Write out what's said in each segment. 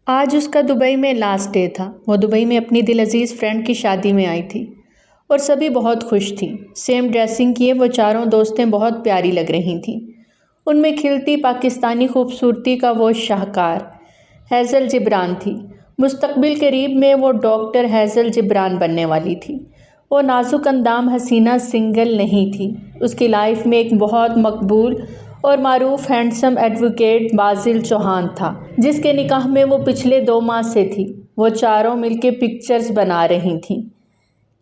آج اس کا دبئی میں لاسٹ ڈے تھا۔ وہ دبئی میں اپنی دل عزیز فرینڈ کی شادی میں آئی تھی اور سبھی بہت خوش تھیں۔ سیم ڈریسنگ کیے وہ چاروں دوستیں بہت پیاری لگ رہی تھیں۔ ان میں کھلتی پاکستانی خوبصورتی کا وہ شاہکار ہیزل جبران تھی۔ مستقبل قریب میں وہ ڈاکٹر ہیزل جبران بننے والی تھی۔ وہ نازک اندام حسینہ سنگل نہیں تھی۔ اس کی لائف میں ایک بہت مقبول اور معروف ہینڈسم ایڈوکیٹ باسل چوہان تھا، جس کے نکاح میں وہ پچھلے 2 ماہ سے تھی۔ وہ چاروں مل کے پکچرز بنا رہی تھیں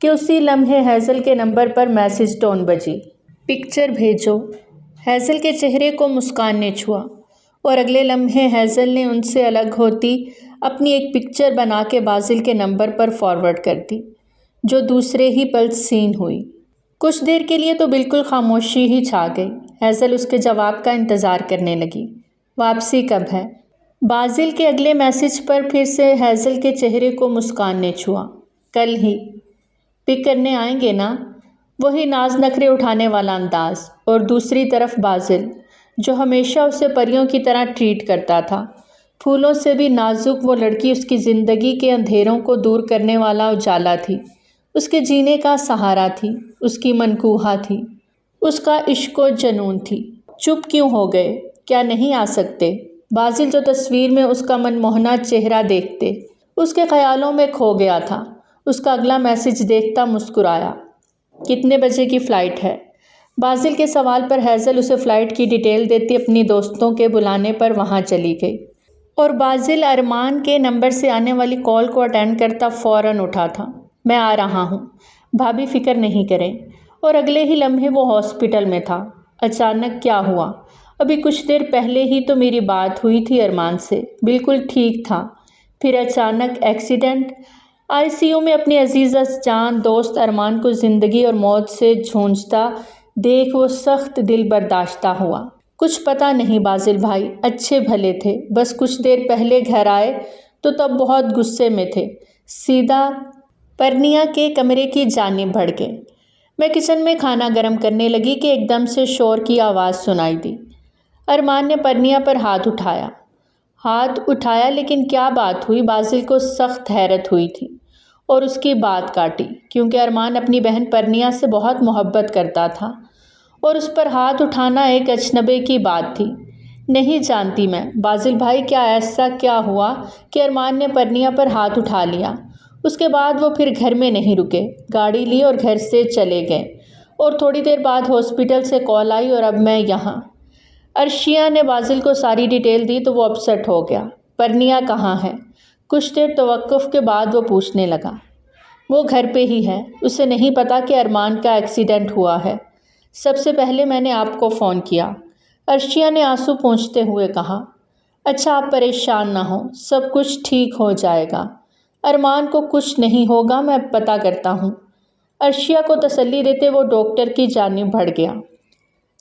کہ اسی لمحے ہیزل کے نمبر پر میسج ٹون بجی۔ پکچر بھیجو۔ ہیزل کے چہرے کو مسکان نے چھوا اور اگلے لمحے ہیزل نے ان سے الگ ہوتی اپنی ایک پکچر بنا کے باسل کے نمبر پر فارورڈ کر دی، جو دوسرے ہی پل سین ہوئی۔ کچھ دیر کے لیے تو بالکل خاموشی ہی چھا گئی۔ ہیزل اس کے جواب کا انتظار کرنے لگی۔ واپسی کب ہے؟ باسل کے اگلے میسج پر پھر سے ہیزل کے چہرے کو مسکان نے چھوا۔ کل ہی۔ پک کرنے آئیں گے نا؟ وہی ناز نخرے اٹھانے والا انداز۔ اور دوسری طرف باسل، جو ہمیشہ اسے پریوں کی طرح ٹریٹ کرتا تھا۔ پھولوں سے بھی نازک وہ لڑکی اس کی زندگی کے اندھیروں کو دور کرنے والا اجالا تھی، اس کے جینے کا سہارا تھی، اس کی منقوہہ تھی، اس کا عشق و جنون تھی۔ چپ کیوں ہو گئے؟ کیا نہیں آ سکتے؟ باسل، جو تصویر میں اس کا من موہنا چہرہ دیکھتے اس کے خیالوں میں کھو گیا تھا، اس کا اگلا میسج دیکھتا مسکرایا۔ کتنے بجے کی فلائٹ ہے؟ باسل کے سوال پر ہیزل اسے فلائٹ کی ڈیٹیل دیتی اپنی دوستوں کے بلانے پر وہاں چلی گئی، اور باسل ارمان کے نمبر سے آنے والی کال کو اٹینڈ کرتا فوراً اٹھا تھا۔ میں آ رہا ہوں بھابھی، فکر نہیں کریں۔ اور اگلے ہی لمحے وہ ہاسپٹل میں تھا۔ اچانک کیا ہوا؟ ابھی کچھ دیر پہلے ہی تو میری بات ہوئی تھی ارمان سے، بالکل ٹھیک تھا، پھر اچانک ایکسیڈنٹ۔ آئی سی یو میں اپنی عزیز جان دوست ارمان کو زندگی اور موت سے جھونجتا دیکھ وہ سخت دل برداشتہ ہوا۔ کچھ پتہ نہیں باسل بھائی، اچھے بھلے تھے، بس کچھ دیر پہلے گھر آئے تو تب بہت غصے میں تھے، سیدھا پرنیا کے کمرے کی جانب بڑھ گئے۔ میں کچن میں کھانا گرم کرنے لگی کہ ایک دم سے شور کی آواز سنائی دی۔ ارمان نے پرنیا پر ہاتھ اٹھایا لیکن کیا بات ہوئی؟ باسل کو سخت حیرت ہوئی تھی اور اس کی بات کاٹی، کیونکہ ارمان اپنی بہن پرنیا سے بہت محبت کرتا تھا اور اس پر ہاتھ اٹھانا ایک اجنبی کی بات تھی۔ نہیں جانتی میں باسل بھائی، کیا ایسا کیا ہوا کہ ارمان نے پرنیا پر ہاتھ اٹھا لیا؟ اس کے بعد وہ پھر گھر میں نہیں رکے، گاڑی لی اور گھر سے چلے گئے، اور تھوڑی دیر بعد ہاسپٹل سے کال آئی اور اب میں یہاں۔ عرشیہ نے باسل کو ساری ڈیٹیل دی تو وہ اپسٹ ہو گیا۔ پرنیا کہاں ہے؟ کچھ دیر توقف کے بعد وہ پوچھنے لگا۔ وہ گھر پہ ہی ہے، اسے نہیں پتا کہ ارمان کا ایکسیڈنٹ ہوا ہے۔ سب سے پہلے میں نے آپ کو فون کیا، عرشیہ نے آنسو پونچھتے ہوئے کہا۔ اچھا، آپ پریشان نہ ہوں، سب کچھ ٹھیک ہو جائے گا، ارمان کو کچھ نہیں ہوگا، میں پتہ کرتا ہوں۔ عرشیہ کو تسلی دیتے وہ ڈاکٹر کی جانب بڑھ گیا،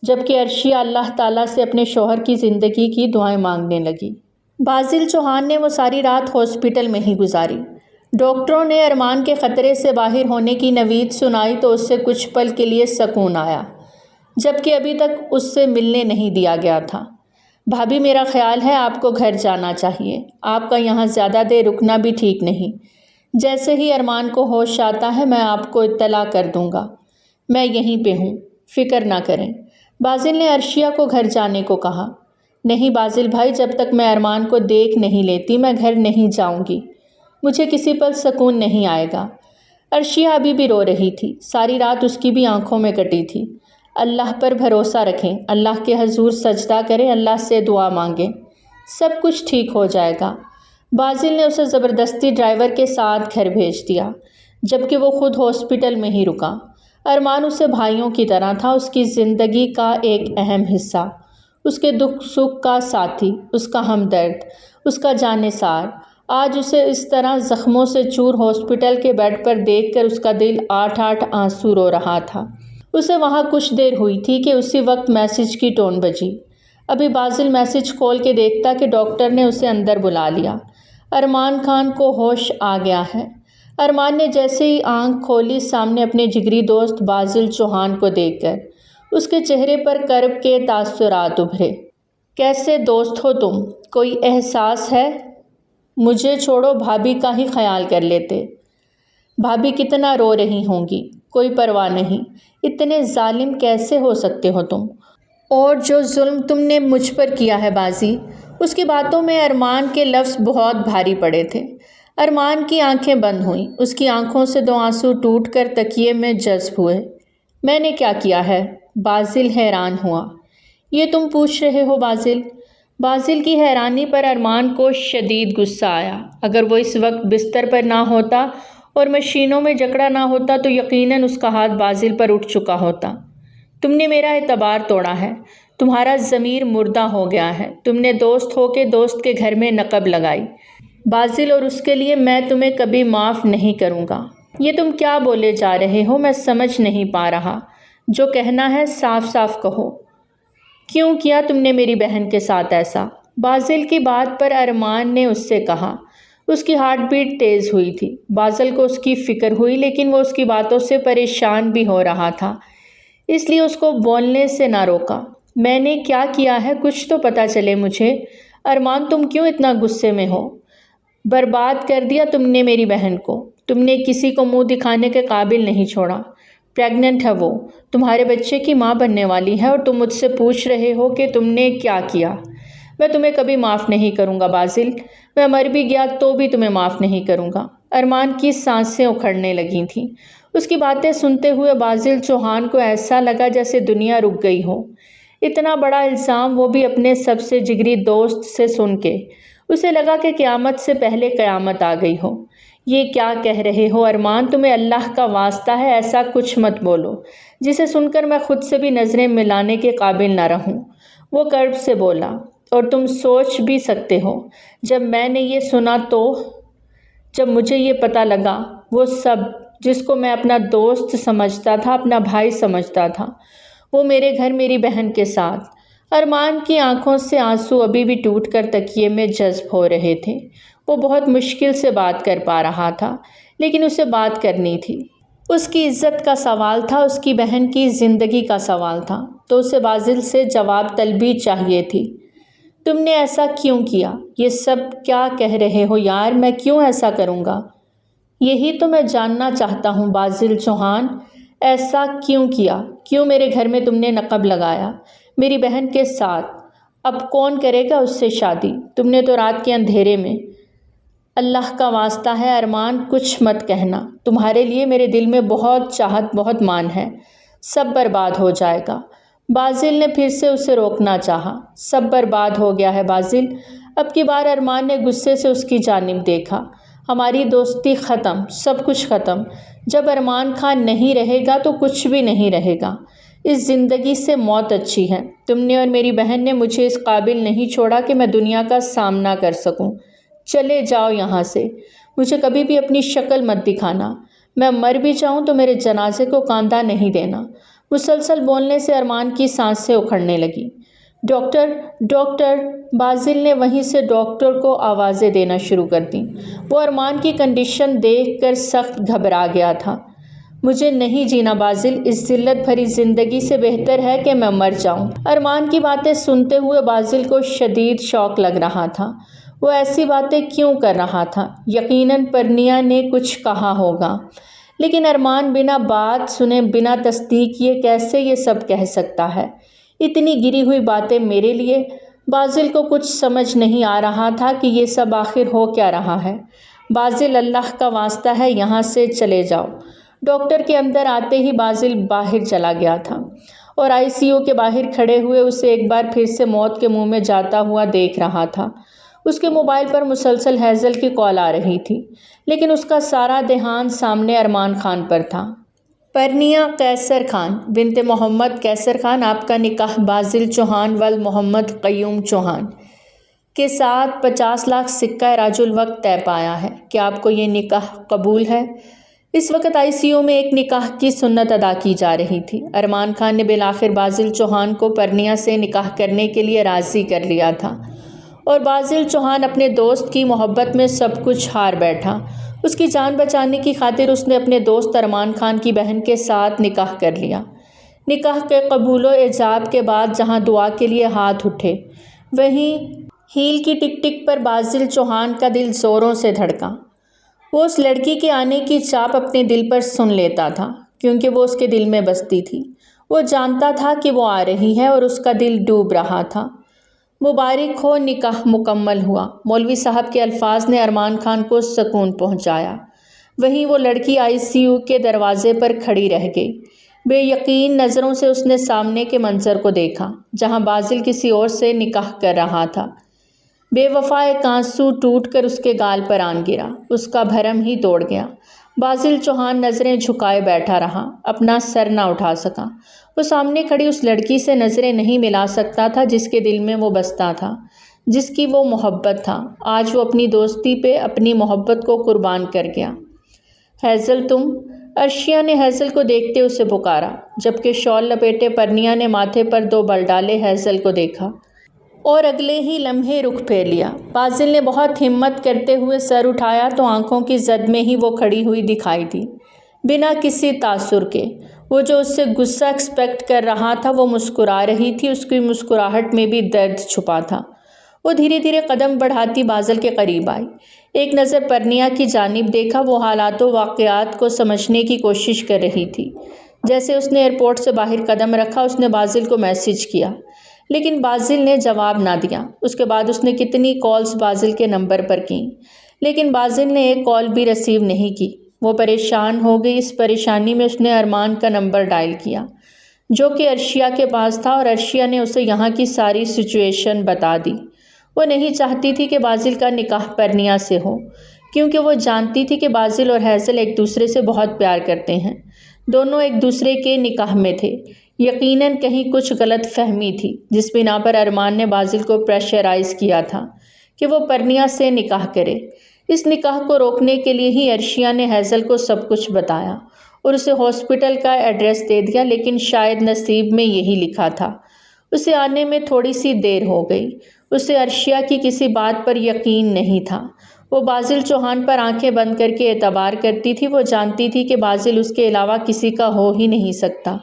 جبکہ عرشیہ اللہ تعالیٰ سے اپنے شوہر کی زندگی کی دعائیں مانگنے لگی۔ باسل چوہان نے وہ ساری رات ہاسپٹل میں ہی گزاری۔ ڈاکٹروں نے ارمان کے خطرے سے باہر ہونے کی نوید سنائی تو اس سے کچھ پل کے لیے سکون آیا، جبکہ ابھی تک اس سے ملنے نہیں دیا گیا تھا۔ بھابھی، میرا خیال ہے آپ کو گھر جانا چاہیے، آپ کا یہاں زیادہ دیر رکنا بھی ٹھیک نہیں۔ جیسے ہی ارمان کو ہوش آتا ہے میں آپ کو اطلاع کر دوں گا، میں یہیں پہ ہوں، فکر نہ کریں۔ باسل نے عرشیہ کو گھر جانے کو کہا۔ نہیں باسل بھائی، جب تک میں ارمان کو دیکھ نہیں لیتی میں گھر نہیں جاؤں گی، مجھے کسی پل سکون نہیں آئے گا۔ عرشیہ ابھی بھی رو رہی تھی، ساری رات اس کی بھی آنکھوں میں کٹی تھی۔ اللہ پر بھروسہ رکھیں، اللہ کے حضور سجدہ کریں، اللہ سے دعا مانگیں، سب کچھ ٹھیک ہو جائے گا۔ باسل نے اسے زبردستی ڈرائیور کے ساتھ گھر بھیج دیا، جبکہ وہ خود ہاسپٹل میں ہی رکا۔ ارمان اسے بھائیوں کی طرح تھا، اس کی زندگی کا ایک اہم حصہ، اس کے دکھ سکھ کا ساتھی، اس کا ہمدرد، اس کا جانثار۔ آج اسے اس طرح زخموں سے چور ہاسپٹل کے بیڈ پر دیکھ کر اس کا دل 8 آنسو رو رہا تھا۔ اسے وہاں کچھ دیر ہوئی تھی کہ اسی وقت میسج کی ٹون بجی۔ ابھی باسل میسج کھول کے دیکھتا کہ ڈاکٹر نے اسے اندر بلا لیا۔ ارمان خان کو ہوش آ گیا ہے۔ ارمان نے جیسے ہی آنکھ کھولی، سامنے اپنے جگری دوست باسل چوہان کو دیکھ کر اس کے چہرے پر کرب کے تاثرات ابھرے۔ کیسے دوست ہو تم؟ کوئی احساس ہے؟ مجھے چھوڑو، بھابھی کا ہی خیال کر لیتے۔ بھابھی کتنا رو رہی ہوں گی، کوئی پرواہ نہیں۔ اتنے ظالم کیسے ہو سکتے ہو تم؟ اور جو ظلم تم نے مجھ پر کیا ہے بازی۔ اس کی باتوں میں ارمان کے لفظ بہت بھاری پڑے تھے۔ ارمان کی آنکھیں بند ہوئیں، اس کی آنکھوں سے 2 آنسو ٹوٹ کر تکیے میں جذب ہوئے۔ میں نے کیا کیا ہے؟ بازل حیران ہوا۔ یہ تم پوچھ رہے ہو بازل؟ بازل کی حیرانی پر ارمان کو شدید غصہ آیا۔ اگر وہ اس وقت بستر پر نہ ہوتا اور مشینوں میں جکڑا نہ ہوتا تو یقیناً اس کا ہاتھ بازل پر اٹھ چکا ہوتا۔ تم نے میرا اعتبار توڑا ہے، تمہارا ضمیر مردہ ہو گیا ہے، تم نے دوست ہو کے دوست کے گھر میں نقب لگائی بازل، اور اس کے لیے میں تمہیں کبھی معاف نہیں کروں گا۔ یہ تم کیا بولے جا رہے ہو؟ میں سمجھ نہیں پا رہا۔ جو کہنا ہے صاف صاف کہو۔ کیوں کیا تم نے میری بہن کے ساتھ ایسا؟ بازل کی بات پر ارمان نے اس سے کہا۔ اس کی ہارٹ بیٹ تیز ہوئی تھی۔ بازل کو اس کی فکر ہوئی، لیکن وہ اس کی باتوں سے پریشان بھی ہو رہا تھا، اس لیے اس کو بولنے سے نہ روکا۔ میں نے کیا کیا ہے؟ کچھ تو پتہ چلے مجھے۔ ارمان تم کیوں اتنا غصے میں ہو؟ برباد کر دیا تم نے میری بہن کو، تم نے کسی کو منہ دکھانے کے قابل نہیں چھوڑا۔ پریگننٹ ہے وہ، تمہارے بچے کی ماں بننے والی ہے، اور تم مجھ سے پوچھ رہے ہو کہ تم نے کیا کیا۔ میں تمہیں کبھی معاف نہیں کروں گا بازل، میں مر بھی گیا تو بھی تمہیں معاف نہیں کروں گا۔ ارمان کی سانسیں اکھڑنے لگی تھیں۔ اس کی باتیں سنتے ہوئے بازل چوہان کو ایسا لگا جیسے دنیا رک گئی ہو۔ اتنا بڑا الزام، وہ بھی اپنے سب سے جگری دوست سے سن کے۔ اسے لگا کہ قیامت سے پہلے قیامت آ گئی ہو۔ یہ کیا کہہ رہے ہو ارمان؟ تمہیں اللہ کا واسطہ ہے ایسا کچھ مت بولو جسے سن کر میں خود سے بھی نظریں ملانے کے قابل نہ رہوں۔ وہ کرب سے بولا۔ اور تم سوچ بھی سکتے ہو، جب میں نے یہ سنا تو جب مجھے یہ پتہ لگا، وہ سب جس کو میں اپنا دوست سمجھتا تھا، اپنا بھائی سمجھتا تھا، وہ میرے گھر میری بہن کے ساتھ۔ ارمان کی آنکھوں سے آنسو ابھی بھی ٹوٹ کر تکیے میں جذب ہو رہے تھے۔ وہ بہت مشکل سے بات کر پا رہا تھا، لیکن اسے بات کرنی تھی۔ اس کی عزت کا سوال تھا، اس کی بہن کی زندگی کا سوال تھا، تو اسے بازل سے جواب طلبی چاہیے تھی۔ تم نے ایسا کیوں کیا؟ یہ سب کیا کہہ رہے ہو یار؟ میں کیوں ایسا کروں گا؟ یہی تو میں جاننا چاہتا ہوں بازل چوہان، ایسا کیوں کیا؟ کیوں میرے گھر میں تم نے نقب لگایا میری بہن کے ساتھ؟ اب کون کرے گا اس سے شادی؟ تم نے تو رات کے اندھیرے میں۔ اللہ کا واسطہ ہے ارمان، کچھ مت کہنا۔ تمہارے لیے میرے دل میں بہت چاہت، بہت مان ہے۔ سب برباد ہو جائے گا۔ بازل نے پھر سے اسے روکنا چاہا۔ سب برباد ہو گیا ہے بازل۔ اب کی بار ارمان نے غصے سے اس کی جانب دیکھا۔ ہماری دوستی ختم، سب کچھ ختم۔ جب ارمان خان نہیں رہے گا تو کچھ بھی نہیں رہے گا۔ اس زندگی سے موت اچھی ہے۔ تم نے اور میری بہن نے مجھے اس قابل نہیں چھوڑا کہ میں دنیا کا سامنا کر سکوں۔ چلے جاؤ یہاں سے، مجھے کبھی بھی اپنی شکل مت دکھانا۔ میں مر بھی جاؤں تو میرے جنازے کو کاندھا نہیں دینا۔ مسلسل بولنے سے ارمان کی سانسیں اکھڑنے لگی۔ Doctor, doctor! بازل نے وہیں سے ڈاکٹر کو آوازیں دینا شروع کر دیں۔ وہ ارمان کی کنڈیشن دیکھ کر سخت گھبرا گیا تھا۔ مجھے نہیں جینا بازل، اس ذلت بھری زندگی سے بہتر ہے کہ میں مر جاؤں۔ ارمان کی باتیں سنتے ہوئے بازل کو شدید شوق لگ رہا تھا۔ وہ ایسی باتیں کیوں کر رہا تھا؟ یقیناً پرنیا نے کچھ کہا ہوگا، لیکن ارمان بنا بات سنے، بنا تصدیق کیے کیسے یہ سب کہہ سکتا ہے؟ اتنی گری ہوئی باتیں میرے لیے؟ بازل کو کچھ سمجھ نہیں آ رہا تھا کہ یہ سب آخر ہو کیا رہا ہے۔ بازل، اللہ کا واسطہ ہے یہاں سے چلے جاؤ۔ ڈاکٹر کے اندر آتے ہی بازل باہر چلا گیا تھا اور ICU کے باہر کھڑے ہوئے اسے ایک بار پھر سے موت کے منہ میں جاتا ہوا دیکھ رہا تھا۔ اس کے موبائل پر مسلسل ہیزل کی کال آ رہی تھی، لیکن اس کا سارا دھیان سامنے ارمان خان پر تھا۔ پرنیا قیصر خان، بنت محمد قیصر خان، آپ کا نکاح بازل چوہان ول محمد قیوم چوہان کے ساتھ 50 لاکھ سکہ راج الوقت طے پایا ہے۔ کیا آپ کو یہ نکاح قبول ہے؟ اس وقت ICU میں ایک نکاح کی سنت ادا کی جا رہی تھی۔ ارمان خان نے بالآخر بازل چوہان کو پرنیا سے نکاح کرنے کے لیے راضی کر لیا تھا، اور بازل چوہان اپنے دوست کی محبت میں سب کچھ ہار بیٹھا۔ اس کی جان بچانے کی خاطر اس نے اپنے دوست ارمان خان کی بہن کے ساتھ نکاح کر لیا۔ نکاح کے قبول و ایجاب کے بعد جہاں دعا کے لیے ہاتھ اٹھے، وہیں ہیل کی ٹک ٹک پر باسل چوہان کا دل زوروں سے دھڑکا۔ وہ اس لڑکی کے آنے کی چاپ اپنے دل پر سن لیتا تھا کیونکہ وہ اس کے دل میں بستی تھی۔ وہ جانتا تھا کہ وہ آ رہی ہے اور اس کا دل ڈوب رہا تھا۔ مبارک ہو، نکاح مکمل ہوا۔ مولوی صاحب کے الفاظ نے ارمان خان کو سکون پہنچایا۔ وہیں وہ لڑکی ICU کے دروازے پر کھڑی رہ گئی۔ بے یقین نظروں سے اس نے سامنے کے منظر کو دیکھا جہاں باسل کسی اور سے نکاح کر رہا تھا۔ بے وفا ایک آنسو ٹوٹ کر اس کے گال پر آن گرا۔ اس کا بھرم ہی توڑ گیا۔ باسل چوہان نظریں جھکائے بیٹھا رہا، اپنا سر نہ اٹھا سکا۔ وہ سامنے کھڑی اس لڑکی سے نظریں نہیں ملا سکتا تھا جس کے دل میں وہ بستا تھا، جس کی وہ محبت تھا۔ آج وہ اپنی دوستی پہ اپنی محبت کو قربان کر گیا۔ ہیزل تم؟ عرشیا نے ہیزل کو دیکھتے اسے پکارا، جبکہ شال لپیٹے پرنیا نے ماتھے پر 2 بل ڈالے ہیزل کو دیکھا اور اگلے ہی لمحے رخ پھیر لیا۔ باسل نے بہت ہمت کرتے ہوئے سر اٹھایا تو آنکھوں کی زد میں ہی وہ کھڑی ہوئی دکھائی دی، بنا کسی تاثر کے۔ وہ جو اس سے غصہ ایکسپیکٹ کر رہا تھا وہ مسکرا رہی تھی، اس کی مسکراہٹ میں بھی درد چھپا تھا۔ وہ دھیرے دھیرے قدم بڑھاتی باسل کے قریب آئی، ایک نظر پرنیا کی جانب دیکھا۔ وہ حالات و واقعات کو سمجھنے کی کوشش کر رہی تھی۔ جیسے اس نے ایئرپورٹ سے باہر قدم رکھا اس نے باسل کو میسج کیا، لیکن باسل نے جواب نہ دیا۔ اس کے بعد اس نے کتنی کالز باسل کے نمبر پر کیں، لیکن باسل نے ایک کال بھی ریسیو نہیں کی۔ وہ پریشان ہو گئی۔ اس پریشانی میں اس نے ارمان کا نمبر ڈائل کیا جو کہ عرشیا کے پاس تھا، اور عرشیا نے اسے یہاں کی ساری سچویشن بتا دی۔ وہ نہیں چاہتی تھی کہ باسل کا نکاح پرنیا سے ہو، کیونکہ وہ جانتی تھی کہ باسل اور ہیزل ایک دوسرے سے بہت پیار کرتے ہیں۔ دونوں ایک دوسرے کے نکاح میں تھے۔ یقیناً کہیں کچھ غلط فہمی تھی جس بنا پر ارمان نے باسل کو پریشرائز کیا تھا کہ وہ پرنیا سے نکاح کرے۔ اس نکاح کو روکنے کے لیے ہی عرشیا نے ہیزل کو سب کچھ بتایا اور اسے ہاسپٹل کا ایڈریس دے دیا، لیکن شاید نصیب میں یہی لکھا تھا۔ اسے آنے میں تھوڑی سی دیر ہو گئی۔ اسے عرشیا کی کسی بات پر یقین نہیں تھا۔ وہ باسل چوہان پر آنکھیں بند کر کے اعتبار کرتی تھی۔ وہ جانتی تھی کہ باسل اس کے علاوہ کسی کا ہو ہی نہیں سکتا،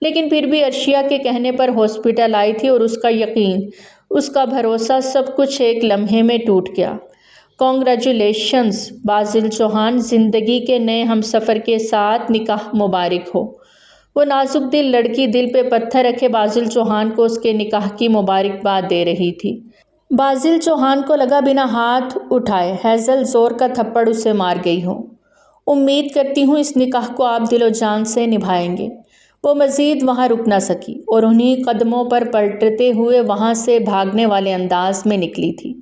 لیکن پھر بھی عرشیا کے کہنے پر ہاسپٹل آئی تھی، اور اس کا یقین، اس کا بھروسہ، سب کچھ ایک لمحے میں ٹوٹ گیا۔ کانگریچولیشنز باسل چوہان، زندگی کے نئے ہمسفر کے ساتھ نکاح مبارک ہو۔ وہ نازک دل لڑکی دل پہ پتھر رکھے باسل چوہان کو اس کے نکاح کی مبارکباد دے رہی تھی۔ باسل چوہان کو لگا بنا ہاتھ اٹھائے ہیزل زور کا تھپڑ اسے مار گئی ہو۔ امید کرتی ہوں اس نکاح کو آپ دل و جان سے نبھائیں گے۔ وہ مزید وہاں رک نہ سکی اور انہیں قدموں پر پلٹتے ہوئے وہاں سے بھاگنے والے انداز میں نکلی تھی۔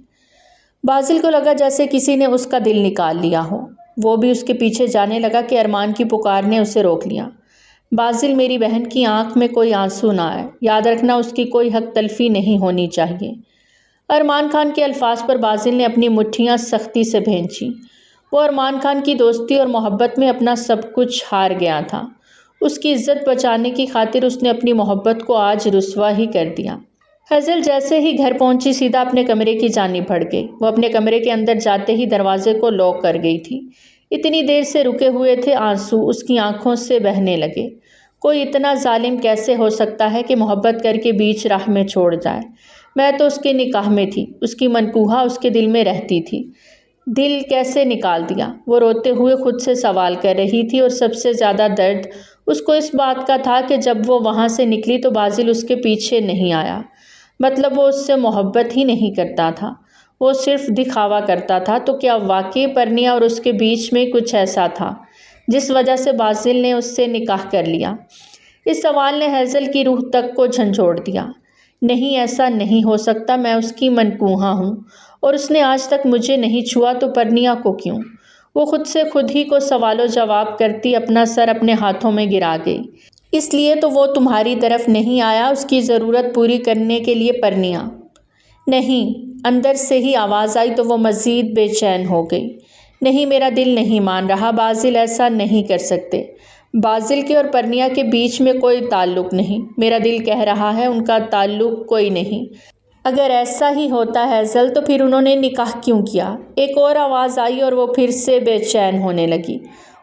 باسل کو لگا جیسے کسی نے اس کا دل نکال لیا ہو۔ وہ بھی اس کے پیچھے جانے لگا کہ ارمان کی پکار نے اسے روک لیا۔ باسل، میری بہن کی آنکھ میں کوئی آنسو نہ آئے، یاد رکھنا اس کی کوئی حق تلفی نہیں ہونی چاہیے۔ ارمان خان کے الفاظ پر باسل نے اپنی مٹھیاں سختی سے بھینچیں۔ وہ ارمان خان کی دوستی اور محبت میں اپنا سب کچھ ہار گیا تھا۔ اس کی عزت بچانے کی خاطر اس نے اپنی محبت کو آج رسوا ہی کر دیا۔ ہیزل جیسے ہی گھر پہنچی سیدھا اپنے کمرے کی جانب بڑھ گئی۔ وہ اپنے کمرے کے اندر جاتے ہی دروازے کو لاک کر گئی تھی۔ اتنی دیر سے رکے ہوئے تھے آنسو اس کی آنکھوں سے بہنے لگے۔ کوئی اتنا ظالم کیسے ہو سکتا ہے کہ محبت کر کے بیچ راہ میں چھوڑ جائے؟ میں تو اس کے نکاح میں تھی، اس کی منقوہہ اس کے دل میں رہتی تھی، دل کیسے نکال دیا؟ وہ روتے ہوئے خود سے سوال کر رہی تھی، اور سب سے زیادہ درد اس کو اس بات کا تھا کہ جب وہ وہاں سے نکلی تو باسل اس کے پیچھے نہیں آیا۔ مطلب وہ اس سے محبت ہی نہیں کرتا تھا، وہ صرف دکھاوا کرتا تھا۔ تو کیا واقعی پرنیا اور اس کے بیچ میں کچھ ایسا تھا جس وجہ سے باسل نے اس سے نکاح کر لیا؟ اس سوال نے ہیزل کی روح تک کو جھنجھوڑ دیا۔ نہیں، ایسا نہیں ہو سکتا، میں اس کی منقوہہ ہوں اور اس نے آج تک مجھے نہیں چھوا، تو پرنیا کو کیوں؟ وہ خود سے خود ہی کو سوال و جواب کرتی اپنا سر اپنے ہاتھوں میں گرا گئی۔ اس لیے تو وہ تمہاری طرف نہیں آیا، اس کی ضرورت پوری کرنے کے لیے پرنیا؟ نہیں، اندر سے ہی آواز آئی تو وہ مزید بے چین ہو گئی۔ نہیں، میرا دل نہیں مان رہا باسل، ایسا نہیں کر سکتے۔ باسل کے اور پرنیا کے بیچ میں کوئی تعلق نہیں، میرا دل کہہ رہا ہے ان کا تعلق کوئی نہیں۔ اگر ایسا ہی ہوتا ہیزل تو پھر انہوں نے نکاح کیوں کیا؟ ایک اور آواز آئی اور وہ پھر سے بے چین ہونے لگی۔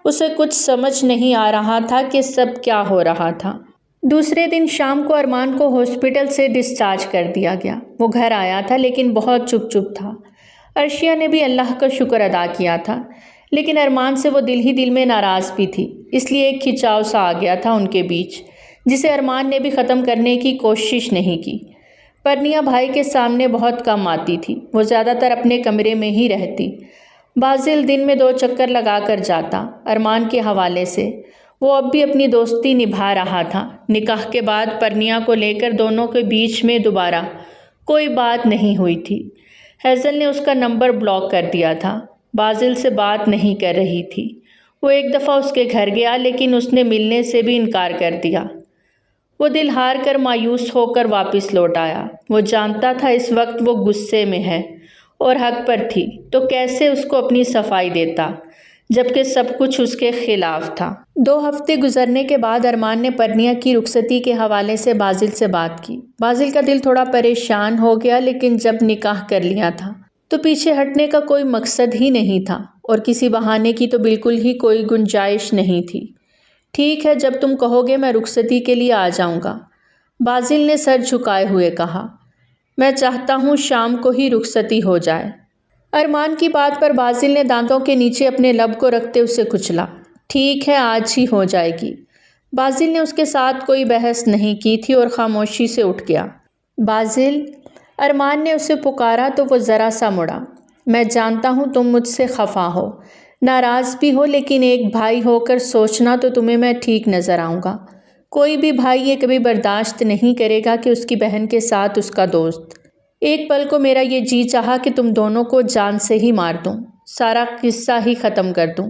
اسے کچھ سمجھ نہیں آ رہا تھا کہ سب کیا ہو رہا تھا۔ دوسرے دن شام کو ارمان کو ہاسپٹل سے ڈسچارج کر دیا گیا۔ وہ گھر آیا تھا لیکن بہت چپ تھا۔ عرشیہ نے بھی اللہ کا شکر ادا کیا تھا، لیکن ارمان سے وہ دل ہی دل میں ناراض بھی تھی۔ اس لیے ایک کھچاؤ سا آ گیا تھا ان کے بیچ، جسے ارمان نے بھی ختم کرنے کی کوشش نہیں کی۔ پرنیا بھائی کے سامنے بہت کم آتی تھی، وہ زیادہ تر اپنے کمرے میں ہی رہتی۔ بازل دن میں 2 چکر لگا کر جاتا۔ ارمان کے حوالے سے وہ اب بھی اپنی دوستی نبھا رہا تھا۔ نکاح کے بعد پرنیا کو لے کر دونوں کے بیچ میں دوبارہ کوئی بات نہیں ہوئی تھی۔ ہیزل نے اس کا نمبر بلاک کر دیا تھا، بازل سے بات نہیں کر رہی تھی۔ وہ ایک دفعہ اس کے گھر گیا لیکن اس نے ملنے سے بھی انکار کر دیا۔ وہ دل ہار کر مایوس ہو کر واپس لوٹ آیا۔ وہ جانتا تھا اس وقت وہ غصے میں ہے اور حق پر تھی، تو کیسے اس کو اپنی صفائی دیتا جبکہ سب کچھ اس کے خلاف تھا۔ 2 ہفتے گزرنے کے بعد ارمان نے پرنیا کی رخصتی کے حوالے سے بازل سے بات کی۔ بازل کا دل تھوڑا پریشان ہو گیا، لیکن جب نکاح کر لیا تھا تو پیچھے ہٹنے کا کوئی مقصد ہی نہیں تھا اور کسی بہانے کی تو بالکل ہی کوئی گنجائش نہیں تھی۔ ٹھیک ہے، جب تم کہو گے میں رخصتی کے لیے آ جاؤں گا، بازل نے سر جھکائے ہوئے کہا۔ میں چاہتا ہوں شام کو ہی رخصتی ہو جائے۔ ارمان کی بات پر بازل نے دانتوں کے نیچے اپنے لب کو رکھتے اسے کچلا۔ ٹھیک ہے، آج ہی ہو جائے گی۔ بازل نے اس کے ساتھ کوئی بحث نہیں کی تھی اور خاموشی سے اٹھ گیا۔ بازل، ارمان نے اسے پکارا تو وہ ذرا سا مڑا۔ میں جانتا ہوں تم مجھ سے خفا ہو، ناراض بھی ہو، لیکن ایک بھائی ہو کر سوچنا تو تمہیں میں ٹھیک نظر آؤں گا۔ کوئی بھی بھائی یہ کبھی برداشت نہیں کرے گا کہ اس کی بہن کے ساتھ اس کا دوست۔ ایک پل کو میرا یہ جی چاہا کہ تم دونوں کو جان سے ہی مار دوں، سارا قصہ ہی ختم کر دوں،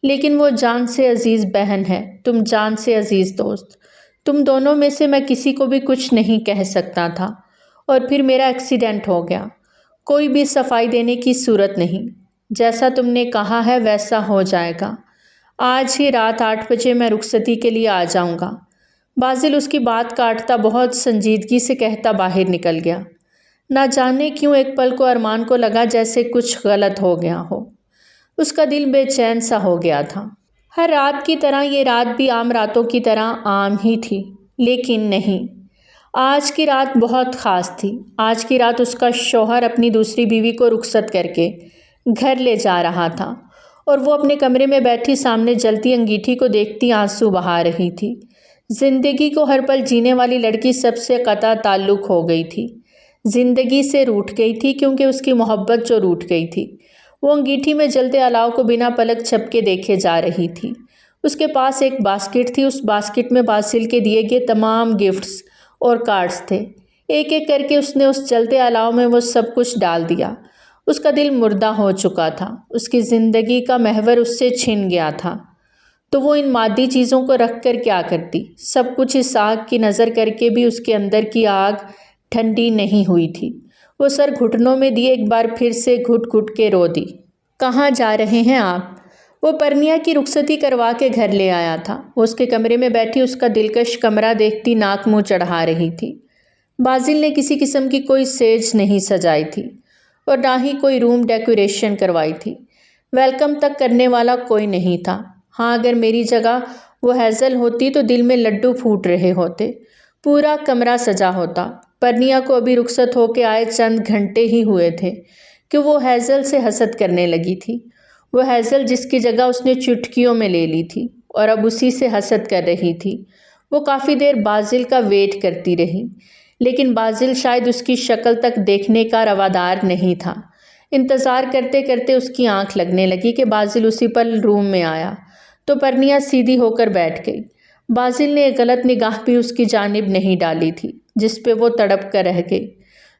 لیکن وہ جان سے عزیز بہن ہے، تم جان سے عزیز دوست۔ تم دونوں میں سے میں کسی کو بھی کچھ نہیں کہہ سکتا تھا، اور پھر میرا ایکسیڈنٹ ہو گیا۔ کوئی بھی صفائی دینے کی صورت نہیں، جیسا تم نے کہا ہے ویسا ہو جائے گا۔ آج ہی رات 8 بجے میں رخصتی کے لیے آ جاؤں گا۔ بازل اس کی بات کاٹتا بہت سنجیدگی سے کہتا باہر نکل گیا۔ نہ جانے کیوں ایک پل کو ارمان کو لگا جیسے کچھ غلط ہو گیا ہو۔ اس کا دل بے چین سا ہو گیا تھا۔ ہر رات کی طرح یہ رات بھی عام راتوں کی طرح عام ہی تھی، لیکن نہیں، آج کی رات بہت خاص تھی۔ آج کی رات اس کا شوہر اپنی دوسری بیوی کو رخصت کر کے گھر لے جا رہا تھا، اور وہ اپنے کمرے میں بیٹھی سامنے جلتی انگیٹھی کو دیکھتی آنسو بہا رہی تھی۔ زندگی کو ہر پل جینے والی لڑکی سب سے قطع تعلق ہو گئی تھی، زندگی سے روٹھ گئی تھی، کیونکہ اس کی محبت جو روٹھ گئی تھی۔ وہ انگیٹھی میں جلتے الاؤ کو بنا پلک جھپکے دیکھے جا رہی تھی۔ اس کے پاس ایک باسکٹ تھی، اس باسکٹ میں بازل کے دیے گئے تمام گفٹس اور کارڈز تھے۔ ایک ایک کر کے اس نے اس جلتے الاؤ میں وہ سب کچھ ڈال دیا۔ اس کا دل مردہ ہو چکا تھا، اس کی زندگی کا محور اس سے چھن گیا تھا، تو وہ ان مادی چیزوں کو رکھ کر کیا کرتی؟ سب کچھ اس آگ کی نظر کر کے بھی اس کے اندر کی آگ ٹھنڈی نہیں ہوئی تھی۔ وہ سر گھٹنوں میں دیے ایک بار پھر سے گھٹ گھٹ کے رو دی۔ کہاں جا رہے ہیں آپ؟ وہ پرنیا کی رخصتی کروا کے گھر لے آیا تھا۔ وہ اس کے کمرے میں بیٹھی اس کا دلکش کمرہ دیکھتی ناک منہ چڑھا رہی تھی۔ بازل نے کسی قسم کی کوئی سیج نہیں سجائی تھی اور نہ ہی کوئی روم ڈیکوریشن کروائی تھی۔ ویلکم تک کرنے والا کوئی نہیں تھا۔ ہاں، اگر میری جگہ وہ ہیزل ہوتی تو دل میں لڈو پھوٹ رہے ہوتے، پورا کمرہ سجا ہوتا۔ پرنیا کو ابھی رخصت ہو کے آئے چند گھنٹے ہی ہوئے تھے کہ وہ ہیزل سے حسد کرنے لگی تھی۔ وہ ہیزل جس کی جگہ اس نے چٹکیوں میں لے لی تھی اور اب اسی سے حسد کر رہی تھی۔ وہ کافی دیر بازل کا ویٹ کرتی رہی، لیکن بازل شاید اس کی شکل تک دیکھنے کا روادار نہیں تھا۔ انتظار کرتے کرتے اس کی آنکھ لگنے لگی کہ بازل اسی پل روم میں آیا تو پرنیا سیدھی ہو کر بیٹھ گئی۔ بازل نے ایک غلط نگاہ بھی اس کی جانب نہیں ڈالی تھی، جس پہ وہ تڑپ کر رہ گئی۔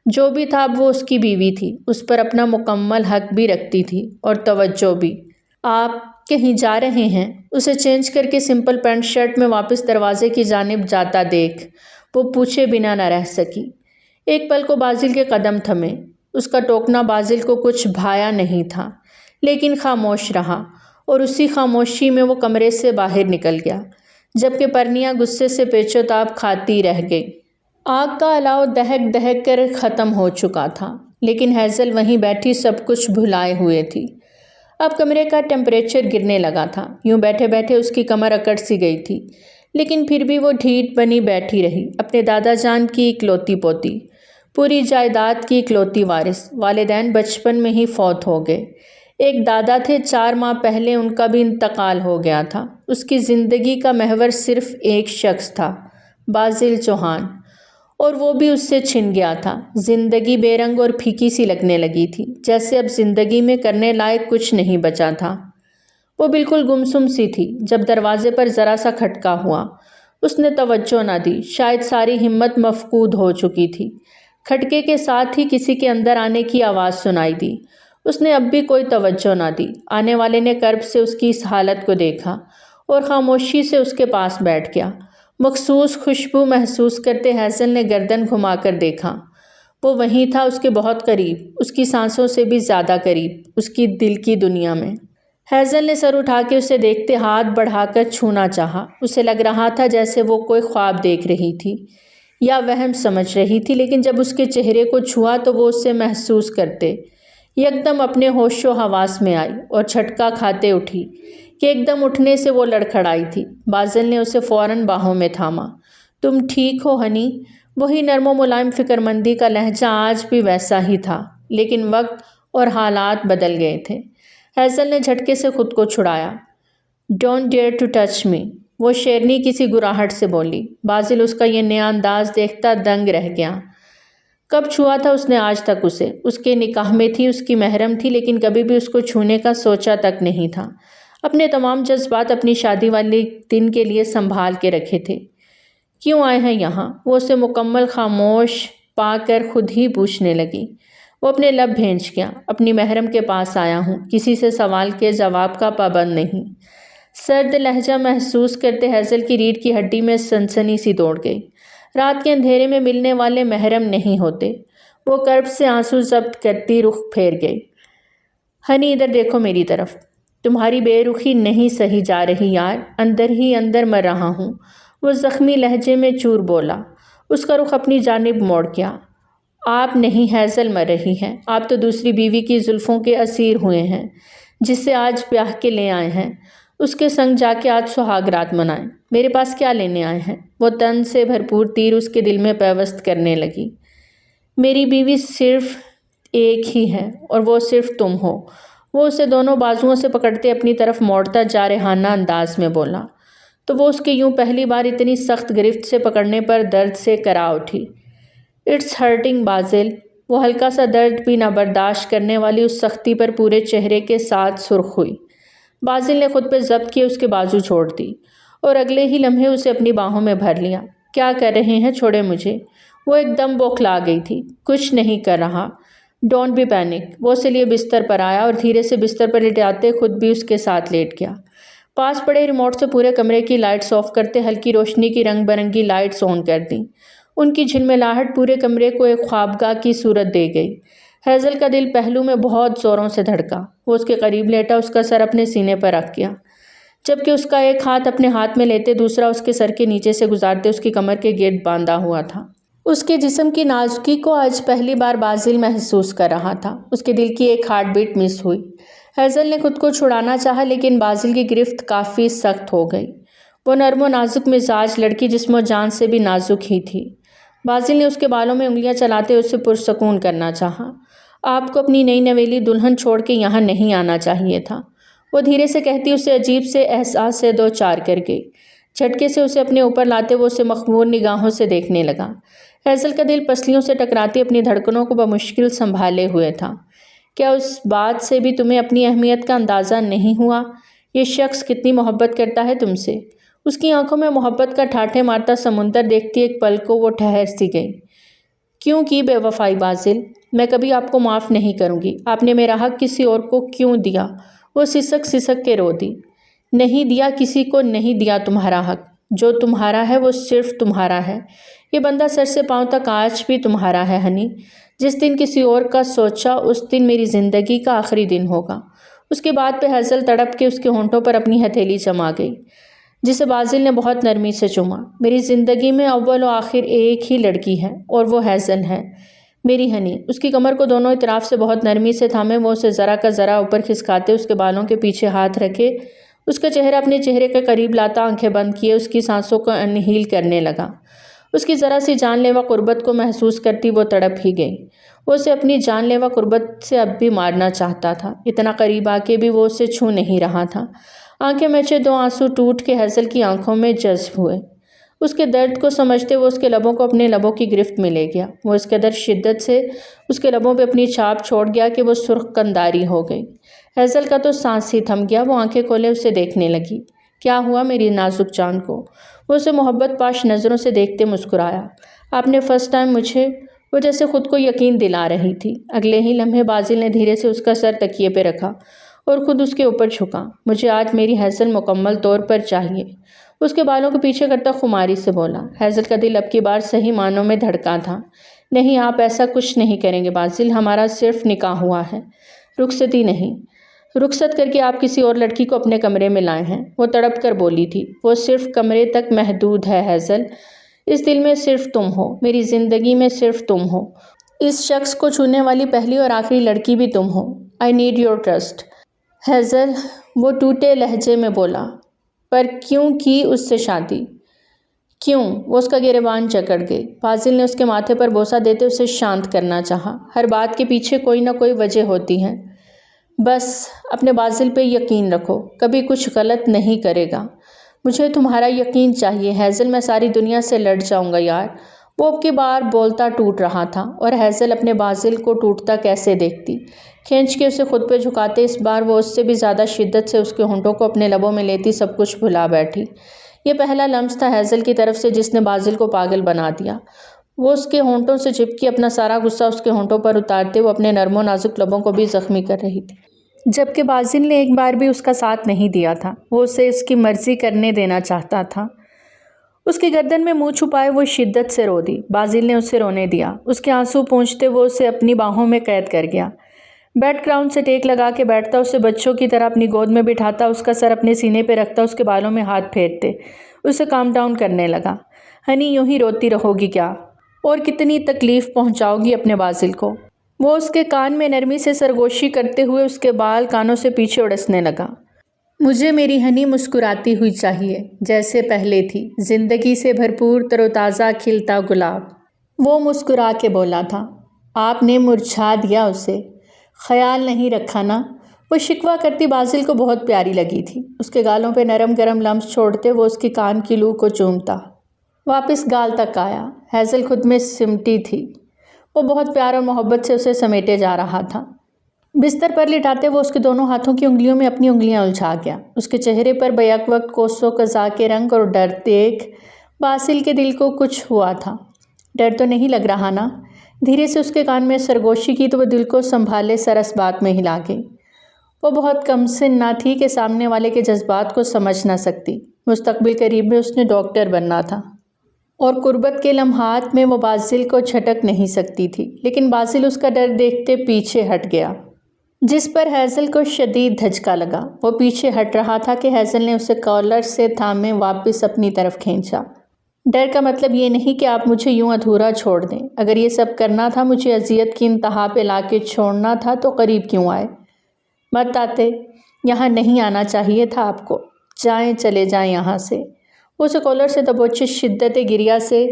جو بھی تھا اب وہ اس کی بیوی تھی، اس پر اپنا مکمل حق بھی رکھتی تھی اور توجہ بھی۔ آپ کہیں جا رہے ہیں؟ اسے چینج کر کے سمپل پینٹ شرٹ میں واپس دروازے کی جانب جاتا دیکھ وہ پوچھے بنا نہ رہ سکی۔ ایک پل کو بازل کے قدم تھمے۔ اس کا ٹوکنا بازل کو کچھ بھایا نہیں تھا، لیکن خاموش رہا، اور اسی خاموشی میں وہ کمرے سے باہر نکل گیا، جبکہ پرنیا غصے سے پیچ و تاب کھاتی رہ گئی۔ آگ کا الاؤ دہک دہک کر ختم ہو چکا تھا، لیکن ہیزل وہیں بیٹھی سب کچھ بھلائے ہوئے تھی۔ اب کمرے کا ٹمپریچر گرنے لگا تھا۔ یوں بیٹھے بیٹھے اس کی کمر اکڑ سی گئی تھی، لیکن پھر بھی وہ ڈھیٹ بنی بیٹھی رہی، اپنے دادا جان کی اکلوتی پوتی، پوری جائیداد کی اکلوتی وارث۔ والدین بچپن میں ہی فوت ہو گئے۔ ایک دادا تھے، 4 ماہ پہلے ان کا بھی انتقال ہو گیا تھا۔ اس کی زندگی کا محور صرف ایک شخص تھا، باسل چوہان، اور وہ بھی اس سے چھن گیا تھا۔ زندگی بے رنگ اور پھیکی سی لگنے لگی تھی، جیسے اب زندگی میں کرنے لائق کچھ نہیں بچا تھا۔ وہ بالکل گمسم سی تھی۔ جب دروازے پر ذرا سا کھٹکا ہوا، اس نے توجہ نہ دی، شاید ساری ہمت مفقود ہو چکی تھی۔ کھٹکے کے ساتھ ہی کسی کے اندر آنے کی آواز سنائی دی۔ اس نے اب بھی کوئی توجہ نہ دی۔ آنے والے نے کرب سے اس کی اس حالت کو دیکھا اور خاموشی سے اس کے پاس بیٹھ گیا۔ مخصوص خوشبو محسوس کرتے ہیزل نے گردن گھما کر دیکھا۔ وہ وہیں تھا، اس کے بہت قریب، اس کی سانسوں سے بھی زیادہ قریب، اس کی دل کی دنیا میں۔ ہیزل نے سر اٹھا کے اسے دیکھتے ہاتھ بڑھا کر چھونا چاہا۔ اسے لگ رہا تھا جیسے وہ کوئی خواب دیکھ رہی تھی یا وہم سمجھ رہی تھی، لیکن جب اس کے چہرے کو چھوا تو وہ اسے محسوس کرتے یکدم اپنے ہوش و حواس میں آئی اور جھٹکا کھاتے اٹھی کہ ایک دم اٹھنے سے وہ لڑکھڑائی تھی۔ باسل نے اسے فوراً باہوں میں تھاما۔ تم ٹھیک ہو ہنی؟ وہی نرم و ملائم فکر مندی کا لہجہ آج بھی ویسا ہی تھا، لیکن وقت اور حالات بدل گئے تھے۔ ہیزل نے جھٹکے سے خود کو چھڑایا۔ Don't dare to touch me, وہ شیرنی کسی گراہٹ سے بولی۔ باسل اس کا یہ نیا انداز دیکھتا دنگ رہ گیا۔ کب چھوا تھا اس نے آج تک اسے؟ اس کے نکاح میں تھی، اس کی محرم تھی، لیکن کبھی بھی اس کو چھونے کا سوچا تک نہیں تھا۔ اپنے تمام جذبات اپنی شادی والے دن کے لیے سنبھال کے رکھے تھے۔ کیوں آئے ہیں یہاں؟ وہ اسے مکمل خاموش پا کر خود ہی پوچھنے لگی۔ وہ اپنے لب بھینچ گیا۔ اپنی محرم کے پاس آیا ہوں، کسی سے سوال کے جواب کا پابند نہیں۔ سرد لہجہ محسوس کرتے ہیزل کی ریڑھ کی ہڈی میں سنسنی سی دوڑ گئی۔ رات کے اندھیرے میں ملنے والے محرم نہیں ہوتے۔ وہ کرب سے آنسو ضبط کرتی رخ پھیر گئی۔ ہنی ادھر دیکھو میری طرف، تمہاری بے رخی نہیں سہی جا رہی یار، اندر ہی اندر مر رہا ہوں، وہ زخمی لہجے میں چور بولا۔ اس کا رخ اپنی جانب موڑ گیا۔ آپ نہیں ہیزل مر رہی ہیں، آپ تو دوسری بیوی کی زلفوں کے اسیر ہوئے ہیں، جس سے آج بیاہ کے لے آئے ہیں۔ اس کے سنگ جا کے آج سہاگ رات منائیں۔ میرے پاس کیا لینے آئے ہیں؟ وہ تن سے بھرپور تیر اس کے دل میں پیوست کرنے لگی۔ میری بیوی صرف ایک ہی ہے اور وہ صرف تم ہو، وہ اسے دونوں بازوؤں سے پکڑتے اپنی طرف موڑتا جارحانہ انداز میں بولا۔ تو وہ اس کے یوں پہلی بار اتنی سخت گرفت سے پکڑنے پر درد سے کرا اٹھی۔ اٹس ہرٹنگ باسل، وہ ہلکا سا درد بھی نہ برداشت کرنے والی اس سختی پر پورے چہرے کے ساتھ سرخ ہوئی۔ باسل نے خود پہ ضبط کیے اس کے بازو چھوڑ دی اور اگلے ہی لمحے اسے اپنی باہوں میں بھر لیا۔ کیا کر رہے ہیں؟ چھوڑے مجھے۔ وہ ایک دم بوکھلا گئی تھی۔ کچھ نہیں کر رہا۔ Don't be panic. وہ اسے لیے بستر پر آیا اور دھیرے سے بستر پر لٹاتے خود بھی اس کے ساتھ لیٹ گیا۔ پاس پڑے ریموٹ سے پورے کمرے کی لائٹس آف کرتے ہلکی روشنی کی رنگ برنگی لائٹس آن کر دیں۔ ان کی جھلملاہٹ پورے کمرے کو ایک خوابگاہ کی صورت دے گئی۔ ہیزل کا دل پہلو میں بہت زوروں سے دھڑکا۔ وہ اس کے قریب لیٹا، اس کا سر اپنے سینے پر رکھ گیا، جبکہ اس کا ایک ہاتھ اپنے ہاتھ میں لیتے دوسرا اس کے سر کے نیچے سے گزارتے اس کی کمر کے گرد باندھا ہوا تھا۔ اس کے جسم کی نازکی کو آج پہلی بار باسل محسوس کر رہا تھا۔ اس کے دل کی ایک ہارٹ بیٹ مس ہوئی۔ ہیزل نے خود کو چھڑانا چاہا، لیکن باسل کی گرفت کافی سخت ہو گئی۔ وہ نرم و نازک مزاج لڑکی جسم و جان سے بھی نازک ہی تھی۔ باسل نے اس کے بالوں میں انگلیاں چلاتے اسے پرسکون کرنا چاہا۔ آپ کو اپنی نئی نویلی دلہن چھوڑ کے یہاں نہیں آنا چاہیے تھا، وہ دھیرے سے کہتی اسے عجیب سے احساس سے دو چار کر گئی۔ جھٹکے سے اسے اپنے اوپر لاتے وہ اسے مخمور نگاہوں سے دیکھنے لگا۔ ہیزل کا دل پسلیوں سے ٹکراتی اپنی دھڑکنوں کو بمشکل سنبھالے ہوئے تھا۔ کیا اس بات سے بھی تمہیں اپنی اہمیت کا اندازہ نہیں ہوا؟ یہ شخص کتنی محبت کرتا ہے تم سے۔ اس کی آنکھوں میں محبت کا ٹھاٹھے مارتا سمندر دیکھتی ایک پل کو وہ ٹھہر سی گئی۔ کیوں کی بے وفائی باسل؟ میں کبھی آپ کو معاف نہیں کروں گی۔ آپ نے میرا حق کسی اور کو کیوں دیا؟ وہ سسک سسک کے رو دی۔ نہیں دیا، کسی کو نہیں دیا تمہارا حق۔ جو تمہارا ہے وہ صرف تمہارا ہے۔ یہ بندہ سر سے پاؤں تک آج بھی تمہارا ہے ہنی۔ جس دن کسی اور کا سوچا اس دن میری زندگی کا آخری دن ہوگا۔ اس کی بات پہ ہیزل تڑپ کے اس کے ہونٹوں پر اپنی ہتھیلی جما گئی، جسے باسل نے بہت نرمی سے چوما۔ میری زندگی میں اول و آخر ایک ہی لڑکی ہے اور وہ ہیزل ہے، میری ہنی۔ اس کی کمر کو دونوں اطراف سے بہت نرمی سے تھامے وہ اسے ذرا کا ذرا اوپر کھسکاتے اس کے بالوں کے پیچھے ہاتھ رکھے اس کا چہرہ اپنے چہرے کے قریب لاتا آنکھیں بند کیے اس کی سانسوں کو انہیل کرنے لگا۔ اس کی ذرا سی جان لیوا قربت کو محسوس کرتی وہ تڑپ ہی گئی۔ وہ اسے اپنی جان لیوا قربت سے اب بھی مارنا چاہتا تھا، اتنا قریب آ کے بھی وہ اسے چھو نہیں رہا تھا۔ آنکھیں میچے 2 آنسو ٹوٹ کے ہیزل کی آنکھوں میں جذب ہوئے۔ اس کے درد کو سمجھتے وہ اس کے لبوں کو اپنے لبوں کی گرفت میں لے گیا۔ وہ اس قدر شدت سے اس کے لبوں پہ اپنی چھاپ چھوڑ گیا کہ وہ سرخ قنداری ہو گئی۔ ہیزل کا تو سانس ہی تھم گیا۔ وہ آنکھیں کھولے اسے دیکھنے لگی۔ کیا ہوا میری نازک جان کو؟ وہ اسے محبت پاش نظروں سے دیکھتے مسکرایا۔ آپ نے فرسٹ ٹائم مجھے، وہ جیسے خود کو یقین دلا رہی تھی۔ اگلے ہی لمحے باسل نے دھیرے سے اس کا سر تکیے پہ رکھا اور خود اس کے اوپر جھکا۔ مجھے آج میری ہیزل مکمل طور پر چاہیے، اس کے بالوں کو پیچھے کرتا خماری سے بولا۔ ہیزل کا دل اب کی بار صحیح معنوں میں دھڑکا تھا۔ نہیں، آپ ایسا کچھ نہیں کریں گے باسل، ہمارا صرف نکاح ہوا ہے، رخصتی نہیں۔ رخصت کر کے آپ کسی اور لڑکی کو اپنے کمرے میں لائے ہیں، وہ تڑپ کر بولی تھی۔ وہ صرف کمرے تک محدود ہے ہیزل، اس دل میں صرف تم ہو، میری زندگی میں صرف تم ہو، اس شخص کو چھونے والی پہلی اور آخری لڑکی بھی تم ہو۔ I need your trust Hazel, وہ ٹوٹے لہجے میں بولا۔ پر کیوں کی اس سے شادی؟ کیوں؟ وہ اس کا گریبان جکڑ گئی۔ باسل نے اس کے ماتھے پر بوسہ دیتے اسے شانت کرنا چاہا۔ ہر بات کے پیچھے کوئی نہ کوئی وجہ ہوتی ہے، بس اپنے باسل پہ یقین رکھو، کبھی کچھ غلط نہیں کرے گا۔ مجھے تمہارا یقین چاہیے ہیزل، میں ساری دنیا سے لڑ جاؤں گا یار۔ وہ اب کی بار بولتا ٹوٹ رہا تھا، اور ہیزل اپنے باسل کو ٹوٹتا کیسے دیکھتی؟ کھینچ کے اسے خود پہ جھکاتے اس بار وہ اس سے بھی زیادہ شدت سے اس کے ہونٹوں کو اپنے لبوں میں لیتی سب کچھ بھلا بیٹھی۔ یہ پہلا لمس تھا ہیزل کی طرف سے جس نے باسل کو پاگل بنا دیا۔ وہ اس کے ہونٹوں سے چپکی اپنا سارا غصہ اس کے ہونٹوں پر اتارتے وہ اپنے نرم و نازک لبوں کو بھی زخمی کر رہی تھی، جبکہ باسل نے ایک بار بھی اس کا ساتھ نہیں دیا تھا۔ وہ اسے اس کی مرضی کرنے دینا چاہتا تھا۔ اس کی گردن میں منہ چھپائے وہ شدت سے رو دی۔ باسل نے اسے رونے دیا۔ اس کے آنسو پونچھتے وہ اسے اپنی باہوں میں قید کر گیا۔ بیڈ کراؤن سے ٹیک لگا کے بیٹھتا، اسے بچوں کی طرح اپنی گود میں بٹھاتا، اس کا سر اپنے سینے پہ رکھتا، اس کے بالوں میں ہاتھ پھیرتے اسے کام ڈاؤن کرنے لگا۔ ہنی، یوں ہی روتی رہو گی کیا؟ اور کتنی تکلیف پہنچاؤ گی اپنے باسل کو؟ وہ اس کے کان میں نرمی سے سرگوشی کرتے ہوئے اس کے بال کانوں سے پیچھے اڑسنے لگا۔ مجھے میری ہنی مسکراتی ہوئی چاہیے، جیسے پہلے تھی، زندگی سے بھرپور، تر و تازہ کھلتا گلاب۔ وہ مسکرا کے بولا تھا۔ آپ نے مرجھا دیا اسے، خیال نہیں رکھا نا؟ وہ شکوہ کرتی باسل کو بہت پیاری لگی تھی۔ اس کے گالوں پہ نرم گرم لمس چھوڑتے وہ اس کی کان کی لو کو چومتا۔ واپس گال تک آیا۔ ہیزل خود میں سمٹی تھی۔ وہ بہت پیار اور محبت سے اسے سمیٹے جا رہا تھا۔ بستر پر لٹاتے وہ اس کے دونوں ہاتھوں کی انگلیوں میں اپنی انگلیاں الجھا گیا۔ اس کے چہرے پر بیک وقت کوس و قزح کے رنگ اور ڈر دیکھ باسل کے دل کو کچھ ہوا تھا۔ ڈر تو نہیں لگ رہا نا؟ دھیرے سے اس کے کان میں سرگوشی کی تو وہ دل کو سنبھالے سرس بات میں ہلا گئی۔ وہ بہت کم سن نہ تھی کہ سامنے والے کے جذبات کو سمجھ نہ سکتی۔ مستقبل قریب میں اس نے ڈاکٹر بننا تھا، اور قربت کے لمحات میں وہ باسل کو جھٹک نہیں سکتی تھی، لیکن باسل اس کا ڈر دیکھتے پیچھے ہٹ گیا، جس پر ہیزل کو شدید دھچکا لگا۔ وہ پیچھے ہٹ رہا تھا کہ ہیزل نے اسے کالر سے تھامے واپس اپنی طرف کھینچا۔ ڈر کا مطلب یہ نہیں کہ آپ مجھے یوں ادھورا چھوڑ دیں۔ اگر یہ سب کرنا تھا، مجھے اذیت کی انتہا پہ لا کے چھوڑنا تھا، تو قریب کیوں آئے؟ مت آتے، یہاں نہیں آنا چاہیے تھا آپ کو۔ جائیں، چلے جائیں یہاں سے۔ وہ اسے کالر سے دبوچے شدت گریہ سے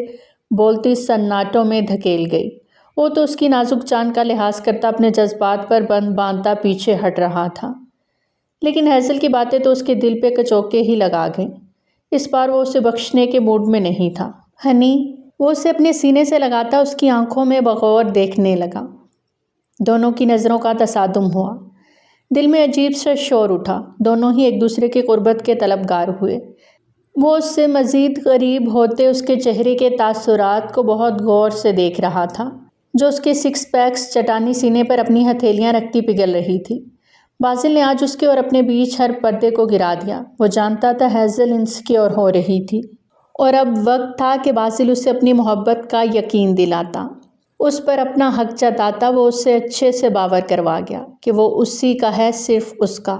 بولتی سناٹوں میں دھکیل گئی۔ وہ تو اس کی نازک جان کا لحاظ کرتا اپنے جذبات پر بند باندھتا پیچھے ہٹ رہا تھا، لیکن ہیزل کی باتیں تو اس کے دل پہ کچوکے ہی لگا گئیں۔ اس بار وہ اسے بخشنے کے موڈ میں نہیں تھا۔ ہنی، وہ اسے اپنے سینے سے لگاتا اس کی آنکھوں میں بغور دیکھنے لگا۔ دونوں کی نظروں کا تصادم ہوا۔ دل میں عجیب سا شور اٹھا۔ دونوں ہی ایک دوسرے کی قربت کے طلبگار ہوئے۔ وہ اس سے مزید قریب ہوتے اس کے چہرے کے تاثرات کو بہت غور سے دیکھ رہا تھا، جو اس کے سکس پیکس چٹانی سینے پر اپنی ہتھیلیاں رکھتی پگھل رہی تھی۔ باسل نے آج اس کے اور اپنے بیچ ہر پردے کو گرا دیا۔ وہ جانتا تھا ہیزل انسیکیور ہو رہی تھی، اور اب وقت تھا کہ باسل اسے اپنی محبت کا یقین دلاتا، اس پر اپنا حق جتاتا۔ وہ اس سے اچھے سے باور کروا گیا کہ وہ اسی کا ہے، صرف اس کا۔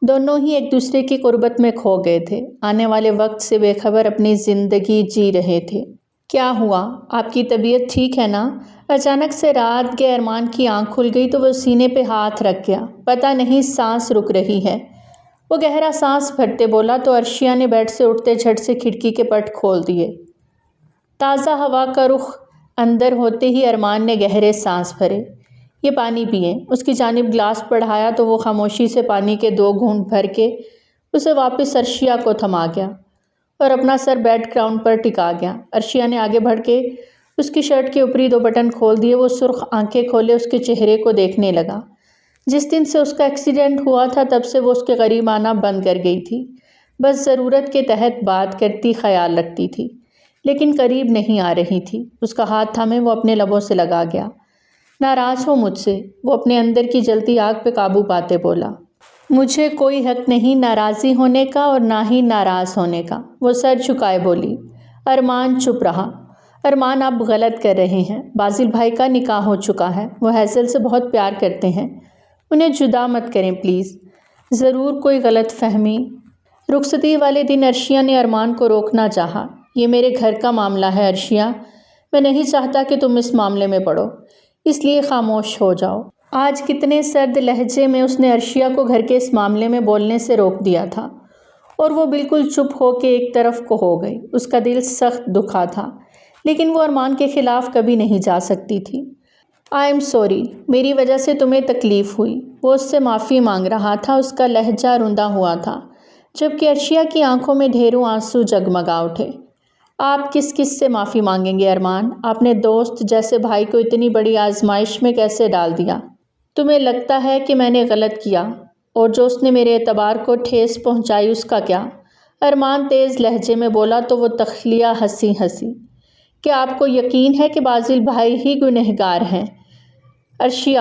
دونوں ہی ایک دوسرے کی قربت میں کھو گئے تھے، آنے والے وقت سے بے خبر اپنی زندگی جی رہے تھے۔ کیا ہوا؟ آپ کی طبیعت ٹھیک ہے نا؟ اچانک سے رات کے ارمان کی آنکھ کھل گئی تو وہ سینے پہ ہاتھ رکھ گیا۔ پتہ نہیں سانس رک رہی ہے۔ وہ گہرا سانس بھرتے بولا تو عرشیہ نے بیڈ سے اٹھتے جھٹ سے کھڑکی کے پٹ کھول دیے۔ تازہ ہوا کا رخ اندر ہوتے ہی ارمان نے گہرے سانس بھرے۔ یہ پانی پئیں۔ اس کی جانب گلاس بڑھایا تو وہ خاموشی سے پانی کے 2 گھونٹ بھر کے اسے واپس عرشیہ کو تھما گیا اور اپنا سر بیڈ گراؤنڈ پر ٹکا گیا۔ عرشیہ نے آگے بڑھ کے اس کی شرٹ کے اوپری 2 بٹن کھول دیے۔ وہ سرخ آنکھیں کھولے اس کے چہرے کو دیکھنے لگا۔ جس دن سے اس کا ایکسیڈنٹ ہوا تھا تب سے وہ اس کے قریب آنا بند کر گئی تھی۔ بس ضرورت کے تحت بات کرتی، خیال رکھتی تھی، لیکن قریب نہیں آ رہی تھی۔ اس کا ہاتھ تھامے وہ اپنے لبوں سے لگا گیا۔ ناراض ہو مجھ سے؟ وہ اپنے اندر کی جلتی آگ پہ قابو پاتے بولا۔ مجھے کوئی حق نہیں ناراضی ہونے کا اور نہ ہی ناراض ہونے کا، وہ سر جھکائے بولی۔ ارمان چپ رہا۔ ارمان آپ غلط کر رہے ہیں۔ باسل بھائی کا نکاح ہو چکا ہے۔ وہ حیصل سے بہت پیار کرتے ہیں۔ انہیں جدا مت کریں پلیز۔ ضرور کوئی غلط فہمی۔ رخصتی والے دن عرشیہ نے ارمان کو روکنا چاہا۔ یہ میرے گھر کا معاملہ ہے عرشیہ، میں نہیں چاہتا کہ تم اس معاملے میں پڑو، اس لیے خاموش ہو جاؤ۔ آج کتنے سرد لہجے میں اس نے عرشیہ کو گھر کے اس معاملے میں بولنے سے روک دیا تھا، اور وہ بالکل چپ ہو کے ایک طرف کو ہو گئی۔ اس کا دل سخت دکھا تھا، لیکن وہ ارمان کے خلاف کبھی نہیں جا سکتی تھی۔ آئی ایم سوری، میری وجہ سے تمہیں تکلیف ہوئی۔ وہ اس سے معافی مانگ رہا تھا، اس کا لہجہ روندا ہوا تھا، جبکہ عرشیہ کی آنکھوں میں ڈھیروں آنسو جگمگا اٹھے۔ آپ کس کس سے معافی مانگیں گے ارمان؟ آپ نے دوست جیسے بھائی کو اتنی بڑی آزمائش میں کیسے ڈال دیا؟ تمہیں لگتا ہے کہ میں نے غلط کیا، اور جو اس نے میرے اعتبار کو ٹھیس پہنچائی اس کا کیا؟ ارمان تیز لہجے میں بولا تو وہ تخلیہ ہنسی۔ کیا آپ کو یقین ہے کہ باسل بھائی ہی گنہگار ہیں؟ عرشیہ،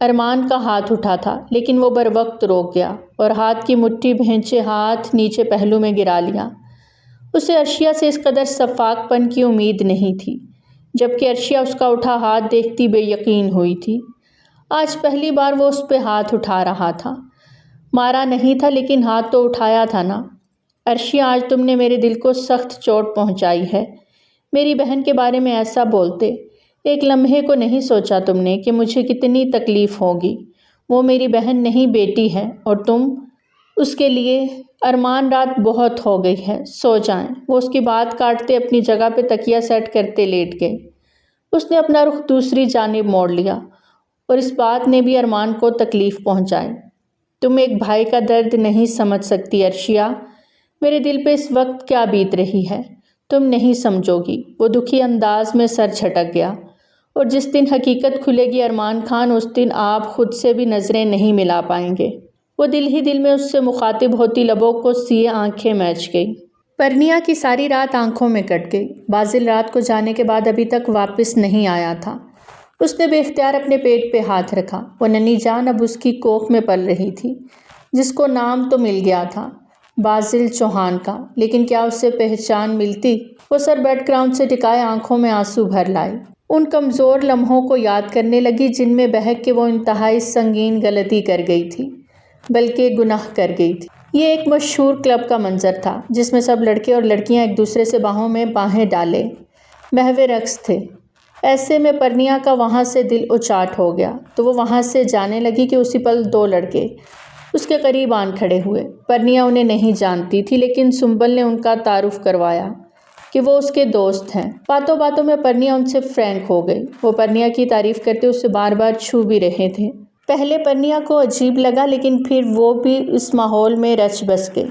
ارمان کا ہاتھ اٹھا تھا، لیکن وہ بر وقت روک گیا اور ہاتھ کی مٹھی بھینچے ہاتھ نیچے پہلو میں گرا لیا۔ اسے عرشیہ سے اس قدر شفاق پن کی امید نہیں تھی، جبکہ عرشیہ اس کا اٹھا ہاتھ دیکھتی بے یقین ہوئی تھی۔ آج پہلی بار وہ اس پہ ہاتھ اٹھا رہا تھا۔ مارا نہیں تھا، لیکن ہاتھ تو اٹھایا تھا نا۔ عرشیہ، آج تم نے میرے دل کو سخت چوٹ پہنچائی ہے۔ میری بہن کے بارے میں ایسا بولتے، ایک لمحے کو نہیں سوچا تم نے کہ مجھے کتنی تکلیف ہوگی۔ وہ میری بہن نہیں، بیٹی ہے، اور تم اس کے لیے۔ ارمان، رات بہت ہو گئی ہے، سو جائیں۔ وہ اس کی بات کاٹتے اپنی جگہ پہ تکیہ سیٹ کرتے لیٹ گئے۔ اس نے اپنا رخ دوسری جانب موڑ لیا، اور اس بات نے بھی ارمان کو تکلیف پہنچائی۔ تم ایک بھائی کا درد نہیں سمجھ سکتی عرشیہ، میرے دل پہ اس وقت کیا بیت رہی ہے، تم نہیں سمجھو گی۔ وہ دکھی انداز میں سر جھٹک گیا۔ اور جس دن حقیقت کھلے گی ارمان خان، اس دن آپ خود سے بھی نظریں نہیں ملا پائیں گے۔ وہ دل ہی دل میں اس سے مخاطب ہوتی لبوں کو سیے آنکھیں میچ گئی۔ پرنیا کی ساری رات آنکھوں میں کٹ گئی۔ باسل رات کو جانے کے بعد ابھی تک واپس نہیں آیا تھا۔ اس نے بے اختیار اپنے پیٹ پہ ہاتھ رکھا۔ وہ ننھی جان اب اس کی کوکھ میں پل رہی تھی، جس کو نام تو مل گیا تھا، باسل چوہان کا، لیکن کیا اسے پہچان ملتی؟ وہ سر بیڈ گراؤنڈ سے ٹکائے آنکھوں میں آنسو بھر لائی۔ ان کمزور لمحوں کو یاد کرنے لگی جن میں بہک کے وہ انتہائی سنگین غلطی کر گئی تھی، بلکہ گناہ کر گئی تھی۔ یہ ایک مشہور کلب کا منظر تھا، جس میں سب لڑکے اور لڑکیاں ایک دوسرے سے باہوں میں باہیں ڈالے محو رقص تھے۔ ایسے میں پرنیا کا وہاں سے دل اچاٹ ہو گیا، تو وہ وہاں سے جانے لگی کہ اسی پل 2 لڑکے اس کے قریب آن کھڑے ہوئے۔ پرنیا انہیں نہیں جانتی تھی، لیکن سنبل نے ان کا تعارف کروایا کہ وہ اس کے دوست ہیں۔ باتوں باتوں میں پرنیا ان سے فرینک ہو گئی۔ وہ پرنیا کی تعریف کرتے اسے بار بار چھو بھی رہے تھے۔ پہلے پرنیا کو عجیب لگا، لیکن پھر وہ بھی اس ماحول میں رچ بس گئی۔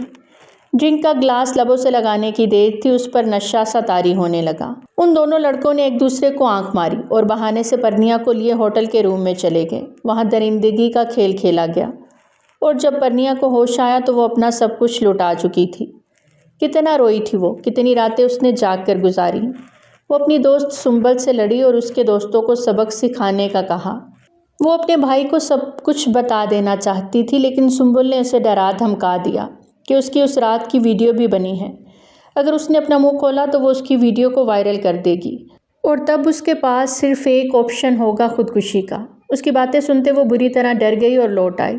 ڈرنک کا گلاس لبوں سے لگانے کی دیر تھی، اس پر نشہ سا طاری ہونے لگا۔ ان دونوں لڑکوں نے ایک دوسرے کو آنکھ ماری اور بہانے سے پرنیا کو لیے ہوٹل کے روم میں چلے گئے۔ وہاں درندگی کا کھیل کھیلا گیا، اور جب پرنیا کو ہوش آیا تو وہ اپنا سب کچھ لٹا چکی تھی۔ کتنا روئی تھی وہ، کتنی راتیں اس نے جاگ کر گزاری۔ وہ اپنی دوست سنبل سے لڑی اور اس کے دوستوں کو سبق سکھانے کا کہا۔ وہ اپنے بھائی کو سب کچھ بتا دینا چاہتی تھی، لیکن سنبل نے اسے ڈرا دھمکا دیا کہ اس کی اس رات کی ویڈیو بھی بنی ہے۔ اگر اس نے اپنا منہ کھولا تو وہ اس کی ویڈیو کو وائرل کر دے گی، اور تب اس کے پاس صرف ایک آپشن ہوگا، خودکشی کا۔ اس کی باتیں سنتے وہ بری طرح ڈر گئی اور لوٹ آئی۔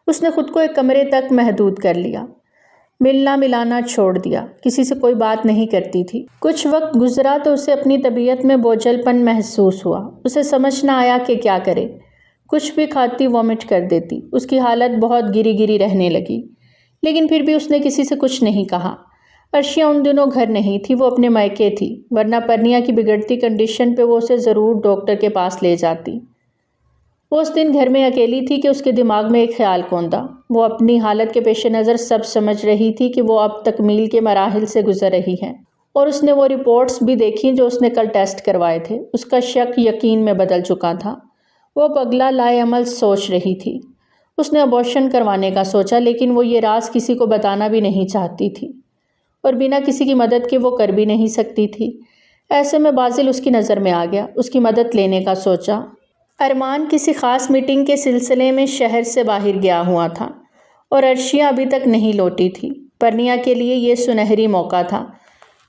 اس نے خود کو ایک کمرے تک محدود کر لیا، ملنا ملانا چھوڑ دیا، کسی سے کوئی بات نہیں کرتی تھی۔ کچھ وقت گزرا تو اسے اپنی طبیعت میں بوجھل پن محسوس ہوا۔ اسے سمجھ نہ آیا کہ کیا کرے۔ کچھ بھی کھاتی وامٹ کر دیتی۔ اس کی حالت بہت گری گری رہنے لگی۔ لیکن پھر بھی اس نے کسی سے کچھ نہیں کہا۔ عرشیہ ان دنوں گھر نہیں تھی، وہ اپنے مائکے تھی، ورنہ پرنیا کی بگڑتی کنڈیشن پہ وہ اسے ضرور ڈاکٹر کے پاس لے جاتی۔ وہ اس دن گھر میں اکیلی تھی کہ اس کے دماغ میں ایک خیال کوندا۔ وہ اپنی حالت کے پیش نظر سب سمجھ رہی تھی کہ وہ اب تکمیل کے مراحل سے گزر رہی ہے، اور اس نے وہ رپورٹس بھی دیکھی جو اس نے کل ٹیسٹ کروائے تھے۔ اس کا شک یقین میں بدل چکا تھا۔ وہ اب اگلا لائے عمل سوچ رہی تھی۔ اس نے ابورشن کروانے کا سوچا، لیکن وہ یہ راز کسی کو بتانا بھی نہیں چاہتی تھی، اور بنا کسی کی مدد کے وہ کر بھی نہیں سکتی تھی۔ ایسے میں باسل اس کی نظر میں آ گیا۔ اس کی مدد لینے کا سوچا۔ ارمان کسی خاص میٹنگ کے سلسلے میں شہر سے باہر گیا ہوا تھا، اور عرشیہ ابھی تک نہیں لوٹی تھی۔ پرنیا کے لیے یہ سنہری موقع تھا۔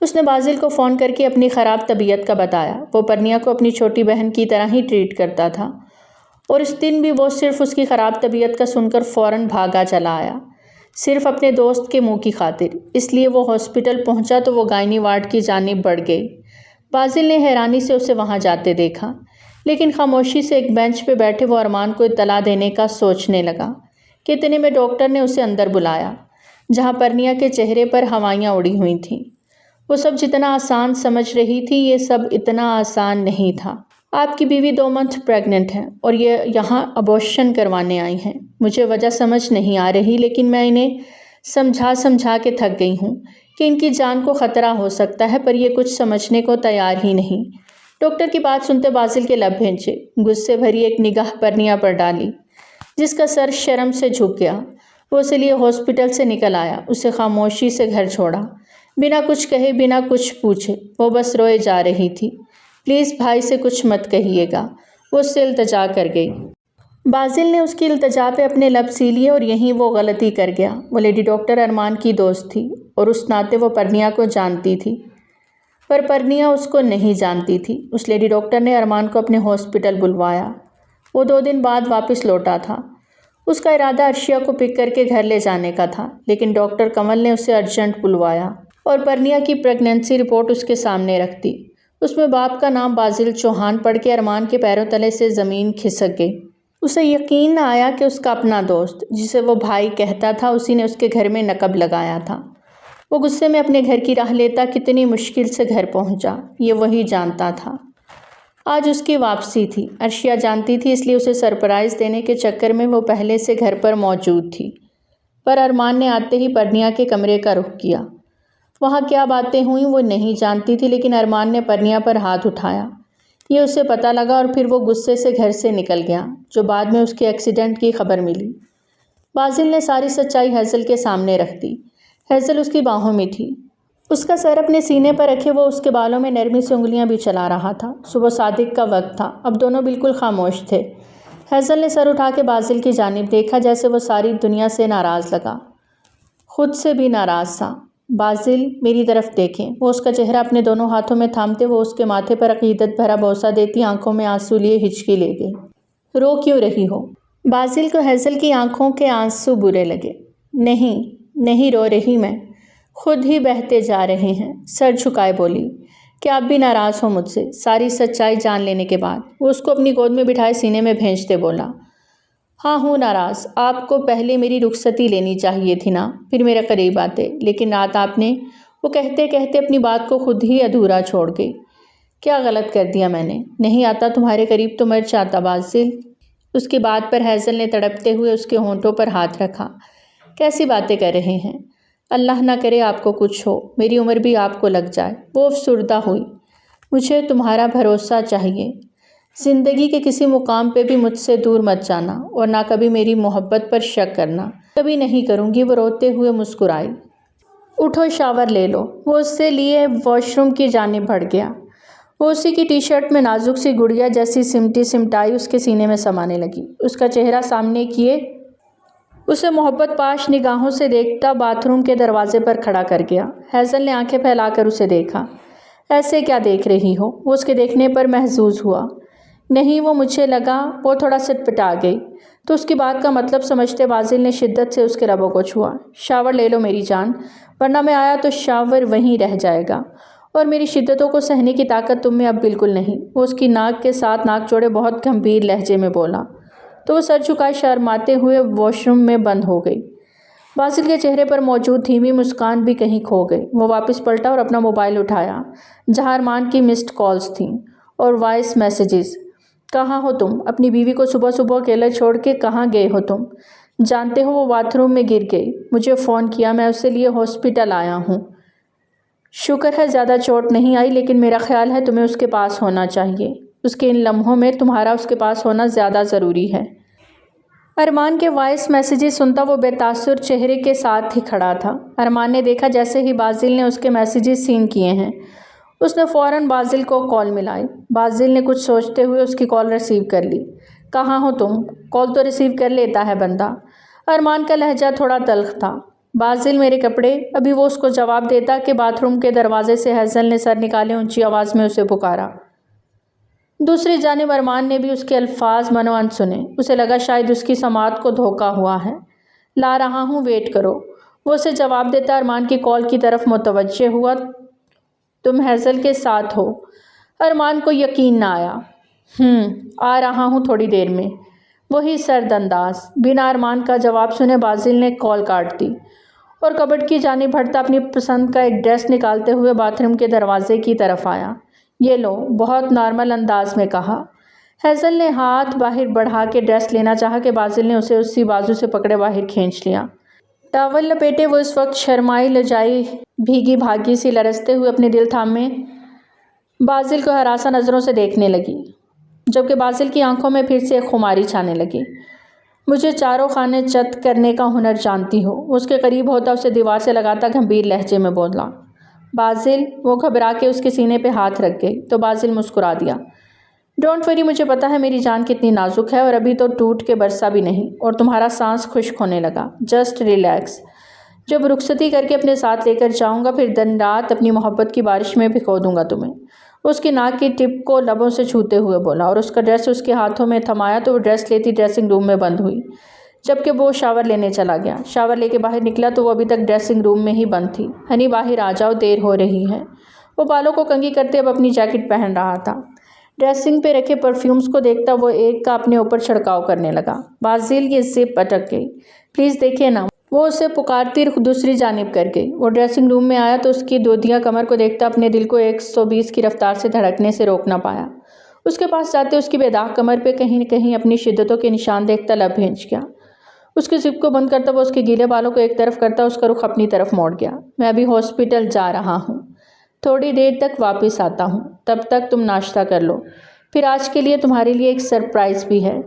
اس نے باسل کو فون کر کے اپنی خراب طبیعت کا بتایا۔ وہ پرنیا کو اپنی چھوٹی بہن کی طرح ہی ٹریٹ کرتا تھا، اور اس دن بھی وہ صرف اس کی خراب طبیعت کا سن کر فوراً بھاگا چلا آیا، صرف اپنے دوست کے منہ کی خاطر۔ اس لیے وہ ہاسپٹل پہنچا تو وہ گائنی وارڈ کی جانب بڑھ گئی۔ باسل نے حیرانی سے اسے وہاں جاتے دیکھا، لیکن خاموشی سے ایک بینچ پہ بیٹھے وہ ارمان کو اطلاع دینے کا سوچنے لگا کہ اتنے میں ڈاکٹر نے اسے اندر بلایا، جہاں پرنیا کے چہرے پر ہوائیاں اڑی ہوئی تھیں۔ وہ سب جتنا آسان سمجھ رہی تھی، یہ سب اتنا آسان نہیں تھا۔ آپ کی بیوی 2 منتھ پریگننٹ ہے، اور یہ یہاں ابورشن کروانے آئی ہیں۔ مجھے وجہ سمجھ نہیں آ رہی، لیکن میں انہیں سمجھا کے تھک گئی ہوں کہ ان کی جان کو خطرہ ہو سکتا ہے، پر یہ کچھ سمجھنے کو تیار ہی نہیں۔ ڈاکٹر کی بات سنتے باسل کے لب بھینچے۔ غصے بھری ایک نگاہ پرنیا پر ڈالی، جس کا سر شرم سے جھک گیا۔ وہ اسے لیے ہاسپٹل سے نکل آیا، اسے خاموشی سے گھر چھوڑا، بنا کچھ کہے، بنا کچھ پوچھے۔ وہ بس روئے جا رہی تھی۔ پلیز بھائی سے کچھ مت کہیے گا، وہ اس سے التجا کر گئی۔ باسل نے اس کی التجا پہ اپنے لب سی لیے، اور یہیں وہ غلطی کر گیا۔ وہ لیڈی ڈاکٹر ارمان کی دوست تھی، اور اس ناطے وہ پرنیا کو جانتی تھی، پر پرنیا اس کو نہیں جانتی تھی۔ اس لیڈی ڈاکٹر نے ارمان کو اپنے ہاسپٹل بلوایا۔ وہ 2 دن بعد واپس لوٹا تھا۔ اس کا ارادہ عرشیہ کو پک کر کے گھر لے جانے کا تھا، لیکن ڈاکٹر کنول نے اسے ارجنٹ بلوایا اور پرنیا کی پریگننسی رپورٹ اس کے سامنے رکھ دی۔ اس میں باپ کا نام باسل چوہان پڑھ کے ارمان کے پیروں تلے سے زمین کھسک گئی۔ اسے یقین نہ آیا کہ اس کا اپنا دوست، جسے وہ بھائی کہتا تھا، اسی نے اس کے گھر میں نقب لگایا تھا۔ وہ غصے میں اپنے گھر کی راہ لیتا کتنی مشکل سے گھر پہنچا، یہ وہی جانتا تھا۔ آج اس کی واپسی تھی، عرشیہ جانتی تھی، اس لیے اسے سرپرائز دینے کے چکر میں وہ پہلے سے گھر پر موجود تھی۔ پر ارمان نے آتے ہی پرنیا کے کمرے کا رخ کیا۔ وہاں کیا باتیں ہوئیں وہ نہیں جانتی تھی، لیکن ارمان نے پرنیا پر ہاتھ اٹھایا، یہ اسے پتہ لگا، اور پھر وہ غصے سے گھر سے نکل گیا، جو بعد میں اس کے ایکسیڈنٹ کی خبر ملی۔ باسل نے ساری سچائی ہیزل کے سامنے رکھ دی۔ ہیزل اس کی باہوں میں تھی، اس کا سر اپنے سینے پر رکھے وہ اس کے بالوں میں نرمی سے انگلیاں بھی چلا رہا تھا۔ صبح صادق کا وقت تھا، اب دونوں بالکل خاموش تھے۔ ہیزل نے سر اٹھا کے باسل کی جانب دیکھا، جیسے وہ ساری دنیا سے ناراض لگا، خود سے بھی ناراض تھا۔ باسل میری طرف دیکھیں، وہ اس کا چہرہ اپنے دونوں ہاتھوں میں تھامتے وہ اس کے ماتھے پر عقیدت بھرا بوسہ دیتی آنکھوں میں آنسو لیے ہچکی لے گئی۔ رو کیوں رہی ہو؟ باسل کو ہیزل کی آنکھوں کے آنسو برے لگے۔ نہیں رو رہی میں، خود ہی بہتے جا رہے ہیں، سر جھکائے بولی۔ کیا آپ بھی ناراض ہو مجھ سے؟ ساری سچائی جان لینے کے بعد وہ اس کو اپنی گود میں بٹھائے سینے میں بھینچتے بولا۔ ہاں ہوں ناراض، آپ کو پہلے میری رخصتی لینی چاہیے تھی نا، پھر میرے قریب آتے، لیکن رات آپ نے، وہ کہتے کہتے اپنی بات کو خود ہی ادھورا چھوڑ گئی۔ کیا غلط کر دیا میں نے؟ نہیں آتا تمہارے قریب تو مر جاتا باسل۔ اس کی بات پر ہیزل نے تڑپتے ہوئے اس کے ہونٹوں پر ہاتھ رکھا۔ کیسی باتیں کر رہے ہیں؟ اللہ نہ کرے آپ کو کچھ ہو، میری عمر بھی آپ کو لگ جائے۔ وہ افسردہ ہوئی۔ مجھے تمہارا بھروسہ چاہیے، زندگی کے کسی مقام پہ بھی مجھ سے دور مت جانا، اور نہ کبھی میری محبت پر شک کرنا۔ کبھی نہیں کروں گی، وہ روتے ہوئے مسکرائی۔ اٹھو شاور لے لو، وہ اس سے لیے واش روم کی جانب بڑھ گیا۔ وہ اسی کی ٹی شرٹ میں نازک سی گڑیا جیسی سمٹی سمٹائی اس کے سینے میں سمانے لگی۔ اس کا چہرہ سامنے کیے اسے محبت پاش نگاہوں سے دیکھتا باتھ روم کے دروازے پر کھڑا کر گیا۔ ہیزل نے آنکھیں پھیلا کر اسے دیکھا۔ ایسے کیا دیکھ رہی ہو؟ وہ اس کے دیکھنے پر محظوظ ہوا۔ نہیں، وہ مجھے لگا، وہ تھوڑا سٹپٹا گئی، تو اس کی بات کا مطلب سمجھتے باسل نے شدت سے اس کے لبوں کو چھوا۔ شاور لے لو میری جان، ورنہ میں آیا تو شاور وہیں رہ جائے گا، اور میری شدتوں کو سہنے کی طاقت تم میں اب بالکل نہیں۔ وہ اس کی ناک کے ساتھ ناک جوڑے بہت گمبھیر لہجے میں بولا، تو وہ سر جھکائے شرماتے ہوئے واش روم میں بند ہو گئی۔ باسل کے چہرے پر موجود دھیمی مسکان بھی کہیں کھو گئی۔ وہ واپس پلٹا اور اپنا موبائل اٹھایا جہاں ارمان کی مسڈ کالز تھیں اور وائس میسیجز۔ کہاں ہو تم؟ اپنی بیوی کو صبح صبح اکیلے چھوڑ کے کہاں گئے ہو تم؟ جانتے ہو وہ باتھ روم میں گر گئی، مجھے فون کیا، میں اسے لیے ہاسپٹل آیا ہوں۔ شکر ہے زیادہ چوٹ نہیں آئی، لیکن میرا خیال ہے تمہیں اس کے پاس ہونا چاہیے۔ اس کے ان لمحوں میں تمہارا اس کے پاس ہونا زیادہ ضروری ہے۔ ارمان کے وائس میسیجز سنتا وہ بے تاثر چہرے کے ساتھ ہی کھڑا تھا۔ ارمان نے دیکھا جیسے ہی باسل نے اس کے میسیجز سین کیے ہیں۔ اس نے فوراً باسل کو کال ملائی۔ باسل نے کچھ سوچتے ہوئے اس کی کال ریسیو کر لی۔ کہاں ہو تم؟ کال تو ریسیو کر لیتا ہے بندہ۔ ارمان کا لہجہ تھوڑا تلخ تھا۔ باسل میرے کپڑے؟ ابھی وہ اس کو جواب دیتا کہ باتھ روم کے دروازے سے ہیزل نے سر نکالے اونچی آواز میں اسے پکارا۔ دوسری جانب ارمان نے بھی اس کے الفاظ منوان سنے۔ اسے لگا شاید اس کی سماعت کو دھوکا ہوا ہے۔ لا رہا ہوں، ویٹ کرو۔ وہ اسے جواب دیتا ارمان کی کال کی طرف متوجہ ہوا۔ تم ہیزل کے ساتھ ہو؟ ارمان کو یقین نہ آیا۔ آ رہا ہوں تھوڑی دیر میں۔ وہی سرد انداز۔ بنا ارمان کا جواب سنے باسل نے کال کاٹ دی اور کبڈ کی جانب بڑھتا اپنی پسند کا ایک ڈریس نکالتے ہوئے باتھ روم کے دروازے کی طرف آیا۔ یہ لو، بہت نارمل انداز میں کہا۔ ہیزل نے ہاتھ باہر بڑھا کے ڈریس لینا چاہا کہ باسل نے اسے اسی بازو سے پکڑے باہر کھینچ لیا۔ ٹاول لپیٹے وہ اس وقت شرمائی لجائی بھیگی بھاگی سی لرزتے ہوئے اپنے دل تھامے باسل کو ہراساں نظروں سے دیکھنے لگی، جبکہ باسل کی آنکھوں میں پھر سے ایک خماری چھانے لگی۔ مجھے چاروں خانے چت کرنے کا ہنر جانتی ہو؟ اس کے قریب ہوتا اسے دیوار سے لگاتا گھمبیر لہجے میں بولا۔ باسل؟ وہ گھبرا کے اس کے سینے پہ ہاتھ رکھ گئی تو باسل مسکرا دیا۔ ڈونٹ وری، مجھے پتا ہے میری جان کتنی نازک ہے اور ابھی تو ٹوٹ کے برسا بھی نہیں اور تمہارا سانس خشک ہونے لگا۔ Just relax. جب رخصتی کر کے اپنے ساتھ لے کر جاؤں گا پھر دن رات اپنی محبت کی بارش میں بھگو دوں گا تمہیں۔ اس کی ناک کی ٹپ کو لبوں سے چھوتے ہوئے بولا اور اس کا ڈریس اس کے ہاتھوں میں تھمایا تو وہ ڈریس لیتی ڈریسنگ روم میں بند ہوئی، جبکہ وہ شاور لینے چلا گیا۔ شاور لے کے باہر نکلا تو وہ ابھی تک ڈریسنگ روم میں ہی بند تھی۔ ہنی باہر آ جاؤ، دیر ہو رہی ہے۔ وہ بالوں کو کنگھی کرتے اب اپنی جیکٹ پہن رہا تھا۔ ڈریسنگ پہ رکھے پرفیومز کو دیکھتا وہ ایک کا اپنے اوپر چھڑکاؤ کرنے لگا۔ باسل، یہ زپ اٹک گئی، پلیز دیکھیں نا۔ وہ اسے پکارتی دوسری جانب کر گئی۔ وہ ڈریسنگ روم میں آیا تو اس کی دودھیا کمر کو دیکھتا اپنے دل کو 120 کی رفتار سے دھڑکنے سے روک نہ پایا۔ اس کے پاس جاتے اس کی بے داغ کمر پہ کہیں نہ کہیں اپنی شدتوں کے نشان دیکھتا لب بھینچ گیا۔ اس کے زپ کو بند کرتا وہ اس کے گیلے بالوں کو ایک طرف کرتا اس کا رخ اپنی طرف موڑ گیا۔ میں ابھی ہاسپٹل جا رہا ہوں، تھوڑی دیر تک واپس آتا ہوں، تب تک تم ناشتہ کر لو، پھر آج کے لیے تمہارے لیے ایک سرپرائز بھی ہے۔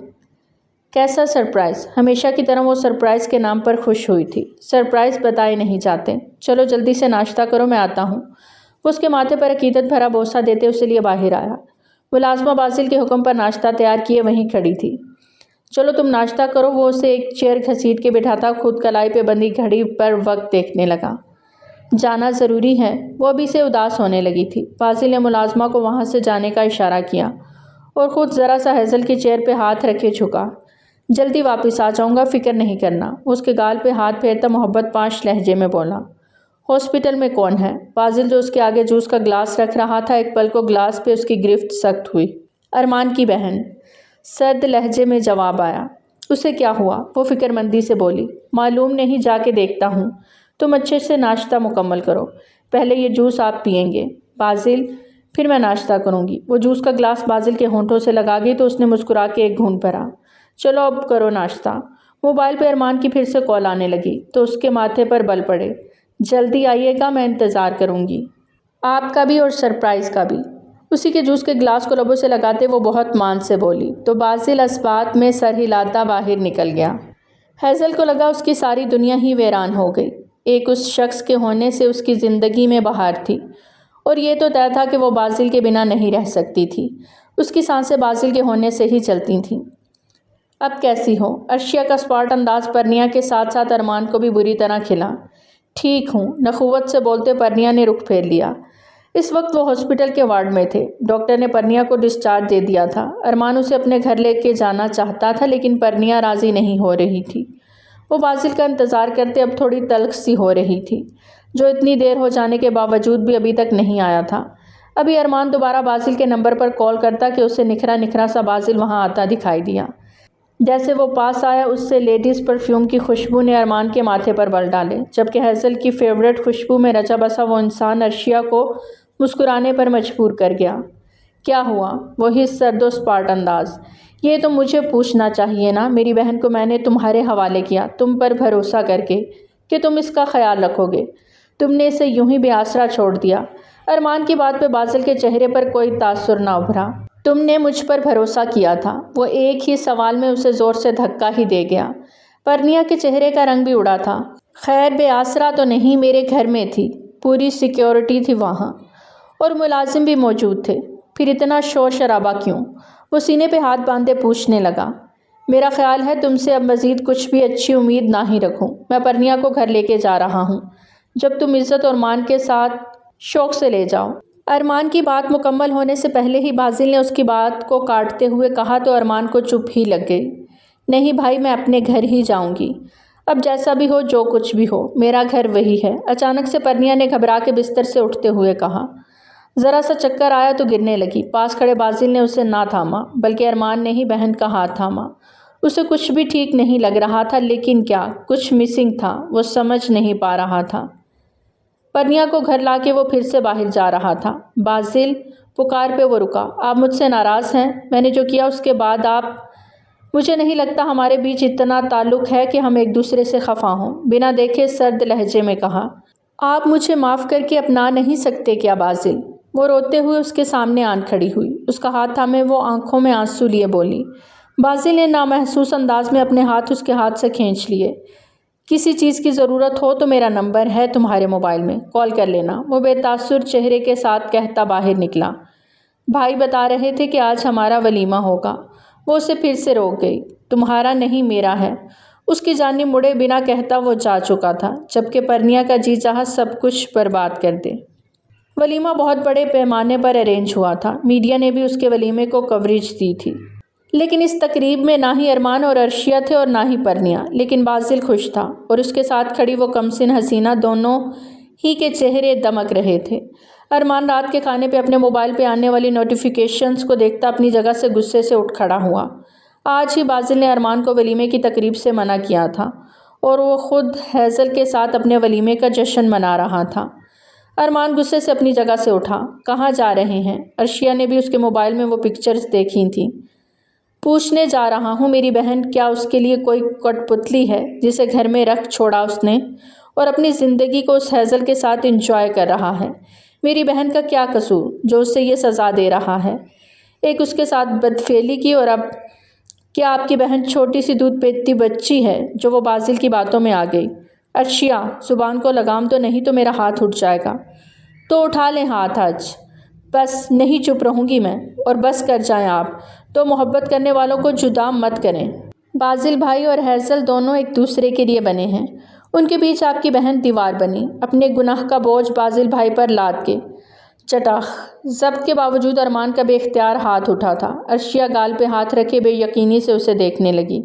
کیسا سرپرائز؟ ہمیشہ کی طرح وہ سرپرائز کے نام پر خوش ہوئی تھی۔ سرپرائز بتائے نہیں جاتے، چلو جلدی سے ناشتہ کرو، میں آتا ہوں۔ وہ اس کے ماتھے پر عقیدت بھرا بوسہ دیتے اسے لیے باہر آیا۔ ملازمہ باسل کے حکم پر ناشتہ تیار کیے وہیں کھڑی تھی۔ چلو تم ناشتہ کرو۔ وہ اسے ایک چیئر گھسیٹ کے بٹھاتا خود کلائی پہ بندی گھڑی پر وقت دیکھنے لگا۔ جانا ضروری ہے؟ وہ ابھی سے اداس ہونے لگی تھی۔ باسل نے ملازمہ کو وہاں سے جانے کا اشارہ کیا اور خود ذرا سا ہیزل کی چیئر پہ ہاتھ رکھے جھکا۔ جلدی واپس آ جاؤں گا، فکر نہیں کرنا۔ اس کے گال پہ ہاتھ پھیرتا محبت پاش لہجے میں بولا۔ ہاسپٹل میں کون ہے؟ باسل جو اس کے آگے جوس کا گلاس رکھ رہا تھا ایک پل کو گلاس پہ اس کی گرفت سخت ہوئی۔ ارمان کی بہن، سرد لہجے میں جواب آیا۔ اسے کیا ہوا؟ وہ فکر مندی سے بولی۔ معلوم نہیں، جا کے دیکھتا ہوں۔ تم اچھے سے ناشتہ مکمل کرو، پہلے یہ جوس آپ پیئیں گے۔ باسل، پھر میں ناشتہ کروں گی۔ وہ جوس کا گلاس باسل کے ہونٹوں سے لگا گئی تو اس نے مسکرا کے ایک گھونٹ بھرا۔ چلو اب کرو ناشتہ۔ موبائل پہ ارمان کی پھر سے کال آنے لگی تو اس کے ماتھے پر بل پڑے۔ جلدی آئیے گا، میں انتظار کروں گی، آپ کا بھی اور سرپرائز کا بھی۔ اسی کے جوس کے گلاس کو لبوں سے لگاتے وہ بہت مان سے بولی تو باسل اسبات میں سر ہلاتا باہر نکل گیا۔ ہیزل کو لگا اس کی ساری دنیا ہی ویران ہو گئی۔ ایک اس شخص کے ہونے سے اس کی زندگی میں بہار تھی اور یہ تو طے تھا کہ وہ باسل کے بنا نہیں رہ سکتی تھی۔ اس کی سانسیں باسل کے ہونے سے ہی چلتی تھیں۔ اب کیسی ہو؟ ارشیا کا اسپاٹ انداز پرنیا کے ساتھ ساتھ ارمان کو بھی بری طرح کھلا۔ ٹھیک ہوں، نخوت سے بولتے پرنیا نے رخ پھیر لیا۔ اس وقت وہ ہاسپٹل کے وارڈ میں تھے۔ ڈاکٹر نے پرنیا کو ڈسچارج دے دیا تھا۔ ارمان اسے اپنے گھر لے کے جانا چاہتا تھا لیکن پرنیا راضی نہیں ہو رہی تھی۔ وہ باسل کا انتظار کرتے اب تھوڑی تلخ سی ہو رہی تھی، جو اتنی دیر ہو جانے کے باوجود بھی ابھی تک نہیں آیا تھا۔ ابھی ارمان دوبارہ باسل کے نمبر پر کال کرتا کہ اسے نکھرا نکھرا سا باسل وہاں آتا دکھائی دیا۔ جیسے وہ پاس آیا اس سے لیڈیز پرفیوم کی خوشبو نے ارمان کے ماتھے پر بل ڈالے، جبکہ ہیزل کی فیورٹ خوشبو میں رچا بسا وہ انسان عرشیہ کو مسکرانے پر مجبور کر گیا۔ کیا ہوا؟ وہی سرد و سپاٹ انداز۔ یہ تو مجھے پوچھنا چاہیے نا، میری بہن کو میں نے تمہارے حوالے کیا، تم پر بھروسہ کر کے کہ تم اس کا خیال رکھو گے، تم نے اسے یوں ہی بے آسرا چھوڑ دیا۔ ارمان کی بات پہ باسل کے چہرے پر کوئی تاثر نہ ابھرا۔ تم نے مجھ پر بھروسہ کیا تھا، وہ ایک ہی سوال میں اسے زور سے دھکا ہی دے گیا۔ پرنیا کے چہرے کا رنگ بھی اڑا تھا۔ خیر بے آسرا تو نہیں، میرے گھر میں تھی، پوری سیکیورٹی تھی وہاں، اور ملازم بھی موجود تھے، پھر اتنا شور شرابہ کیوں؟ وہ سینے پہ ہاتھ باندھے پوچھنے لگا۔ میرا خیال ہے تم سے اب مزید کچھ بھی اچھی امید نہ ہی رکھوں، میں پرنیا کو گھر لے کے جا رہا ہوں، جب تم عزت اور مان کے ساتھ شوق سے لے جاؤ۔ ارمان کی بات مکمل ہونے سے پہلے ہی باسل نے اس کی بات کو کاٹتے ہوئے کہا تو ارمان کو چپ ہی لگ گئی۔ نہیں بھائی، میں اپنے گھر ہی جاؤں گی، اب جیسا بھی ہو، جو کچھ بھی ہو، میرا گھر وہی ہے۔ اچانک سے پرنیا نے گھبرا کے بستر سے اٹھتے ہوئے کہا۔ ذرا سا چکر آیا تو گرنے لگی۔ پاس کھڑے باسل نے اسے نہ تھاما، بلکہ ارمان نے ہی بہن کا ہاتھ تھاما۔ اسے کچھ بھی ٹھیک نہیں لگ رہا تھا، لیکن کیا کچھ مسنگ تھا، وہ سمجھ نہیں پا رہا تھا۔ پرنیا کو گھر لا کے وہ پھر سے باہر جا رہا تھا۔ باسل، پکار پہ وہ رکا۔ آپ مجھ سے ناراض ہیں؟ میں نے جو کیا اس کے بعد آپ؟ مجھے نہیں لگتا ہمارے بیچ اتنا تعلق ہے کہ ہم ایک دوسرے سے خفا ہوں، بنا دیکھے سرد لہجے میں کہا۔ آپ مجھے معاف کر کے اپنا نہیں سکتے کیا باسل؟ وہ روتے ہوئے اس کے سامنے آن کھڑی ہوئی، اس کا ہاتھ تھامے وہ آنکھوں میں آنسو لیے بولی۔ باسل نے نامحسوس انداز میں اپنے ہاتھ اس کے ہاتھ سے کھینچ لیے۔ کسی چیز کی ضرورت ہو تو میرا نمبر ہے تمہارے موبائل میں، کال کر لینا، وہ بے تاثر چہرے کے ساتھ کہتا باہر نکلا۔ بھائی بتا رہے تھے کہ آج ہمارا ولیمہ ہوگا، وہ اسے پھر سے روک گئی۔ تمہارا نہیں میرا ہے، اس کی جانب مڑے بنا کہتا وہ جا چکا تھا، جبکہ پرنیا کا جی چاہا سب کچھ برباد کر دے۔ ولیمہ بہت بڑے پیمانے پر ارینج ہوا تھا، میڈیا نے بھی اس کے ولیمے کو کوریج دی تھی، لیکن اس تقریب میں نہ ہی ارمان اور عرشیہ تھے اور نہ ہی پرنیا، لیکن باسل خوش تھا، اور اس کے ساتھ کھڑی وہ کمسن حسینہ، دونوں ہی کے چہرے دمک رہے تھے۔ ارمان رات کے کھانے پہ اپنے موبائل پہ آنے والی نوٹیفیکیشنز کو دیکھتا اپنی جگہ سے غصے سے اٹھ کھڑا ہوا۔ آج ہی باسل نے ارمان کو ولیمے کی تقریب سے منع کیا تھا، اور وہ خود ہیزل کے ساتھ اپنے ولیمے کا جشن منا رہا تھا۔ ارمان غصے سے اپنی جگہ سے اٹھا۔ کہاں جا رہے ہیں؟ عرشیہ نے بھی اس کے موبائل میں وہ پکچرز دیکھی تھیں۔ پوچھنے جا رہا ہوں میری بہن کیا اس کے لیے کوئی کٹ پتلی ہے جسے گھر میں رکھ چھوڑا اس نے، اور اپنی زندگی کو اس ہیزل کے ساتھ انجوائے کر رہا ہے؟ میری بہن کا کیا قصور جو اسے یہ سزا دے رہا ہے؟ ایک اس کے ساتھ بدفعلی کی، اور اب کیا آپ کی بہن چھوٹی سی دودھ پیتی بچی ہے جو وہ باسل کی باتوں میں آ گئی؟ عرشیہ، زبان کو لگام تو نہیں تو میرا ہاتھ اٹھ جائے گا۔ تو اٹھا لیں ہاتھ آج، بس نہیں چپ رہوں گی میں، اور بس کر جائیں آپ تو محبت کرنے والوں کو جدا مت کریں۔ باسل بھائی اور ہیزل دونوں ایک دوسرے کے لیے بنے ہیں، ان کے بیچ آپ کی بہن دیوار بنی، اپنے گناہ کا بوجھ باسل بھائی پر لاد کے۔ چٹاخ! ضبط کے باوجود ارمان کا بے اختیار ہاتھ اٹھا تھا۔ عرشیہ گال پہ ہاتھ رکھے بے یقینی سے اسے دیکھنے لگی،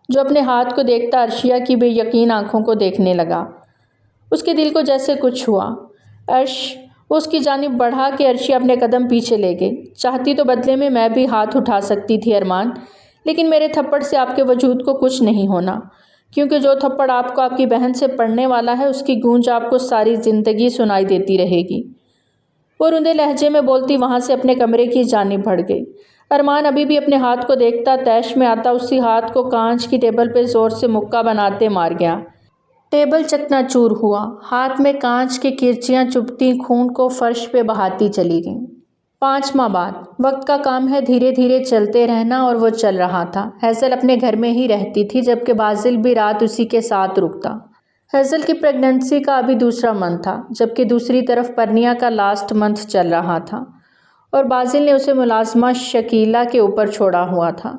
جو اپنے ہاتھ کو دیکھتا عرشیہ کی بے یقین آنکھوں کو دیکھنے لگا۔ اس کے دل کو جیسے کچھ ہوا۔ وہ اس کی جانب بڑھا کے عرشیہ اپنے قدم پیچھے لے گئی۔ چاہتی تو بدلے میں بھی ہاتھ اٹھا سکتی تھی ارمان، لیکن میرے تھپڑ سے آپ کے وجود کو کچھ نہیں ہونا، کیونکہ جو تھپڑ آپ کو آپ کی بہن سے پڑنے والا ہے اس کی گونج آپ کو ساری زندگی سنائی دیتی رہے گی۔ وہ روندے لہجے میں بولتی وہاں سے اپنے کمرے کی جانب بڑھ گئی۔ ارمان ابھی بھی اپنے ہاتھ کو دیکھتا طیش میں آتا اسی ہاتھ کو کانچ کی ٹیبل پہ زور سے مکہ بناتے مار گیا۔ ٹیبل چکنا چور ہوا، ہاتھ میں کانچ کی کرچیاں چبھتی خون کو فرش پہ بہاتی چلی گئیں۔ 5 ماہ بعد، وقت کا کام ہے دھیرے دھیرے چلتے رہنا، اور وہ چل رہا تھا۔ ہیزل اپنے گھر میں ہی رہتی تھی، جبکہ باسل بھی رات اسی کے ساتھ رکتا۔ ہیزل کی پریگننسی کا ابھی دوسرا منتھ تھا، جبکہ دوسری طرف پرنیا کا لاسٹ منتھ چل رہا تھا، اور باسل نے اسے ملازمہ شکیلہ کے اوپر چھوڑا ہوا تھا۔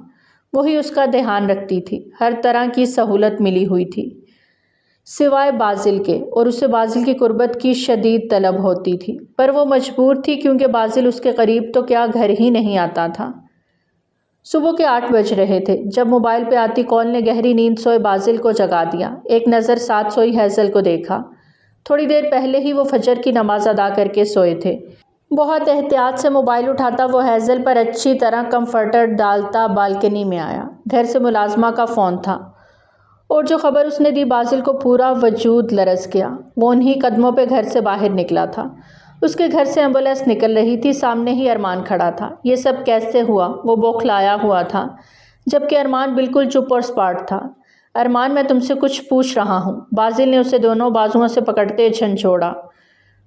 وہی اس کا دھیان رکھتی تھی، ہر طرح کی سہولت ملی ہوئی تھی سوائے باسل کے، اور اسے باسل کی قربت کی شدید طلب ہوتی تھی، پر وہ مجبور تھی کیونکہ باسل اس کے قریب تو کیا گھر ہی نہیں آتا تھا۔ صبح کے 8 بج رہے تھے جب موبائل پہ آتی کال نے گہری نیند سوئے باسل کو جگا دیا۔ ایک نظر ساتھ سوئی ہیزل کو دیکھا۔ تھوڑی دیر پہلے ہی وہ فجر کی نماز ادا کر کے سوئے تھے، بہت احتیاط سے موبائل اٹھاتا وہ ہیزل پر اچھی طرح کمفرٹر ڈالتا بالکنی میں آیا۔ گھر سے ملازمہ کا فون تھا اور جو خبر اس نے دی باسل کو پورا وجود لرز گیا۔ وہ انہی قدموں پہ گھر سے باہر نکلا تھا۔ اس کے گھر سے ایمبولینس نکل رہی تھی، سامنے ہی ارمان کھڑا تھا۔ یہ سب کیسے ہوا؟ وہ بوکھلایا ہوا تھا، جبکہ ارمان بالکل چپ اور سپاٹ تھا۔ ارمان، میں تم سے کچھ پوچھ رہا ہوں۔ باسل نے اسے دونوں بازوؤں سے پکڑتے جھنجھوڑا۔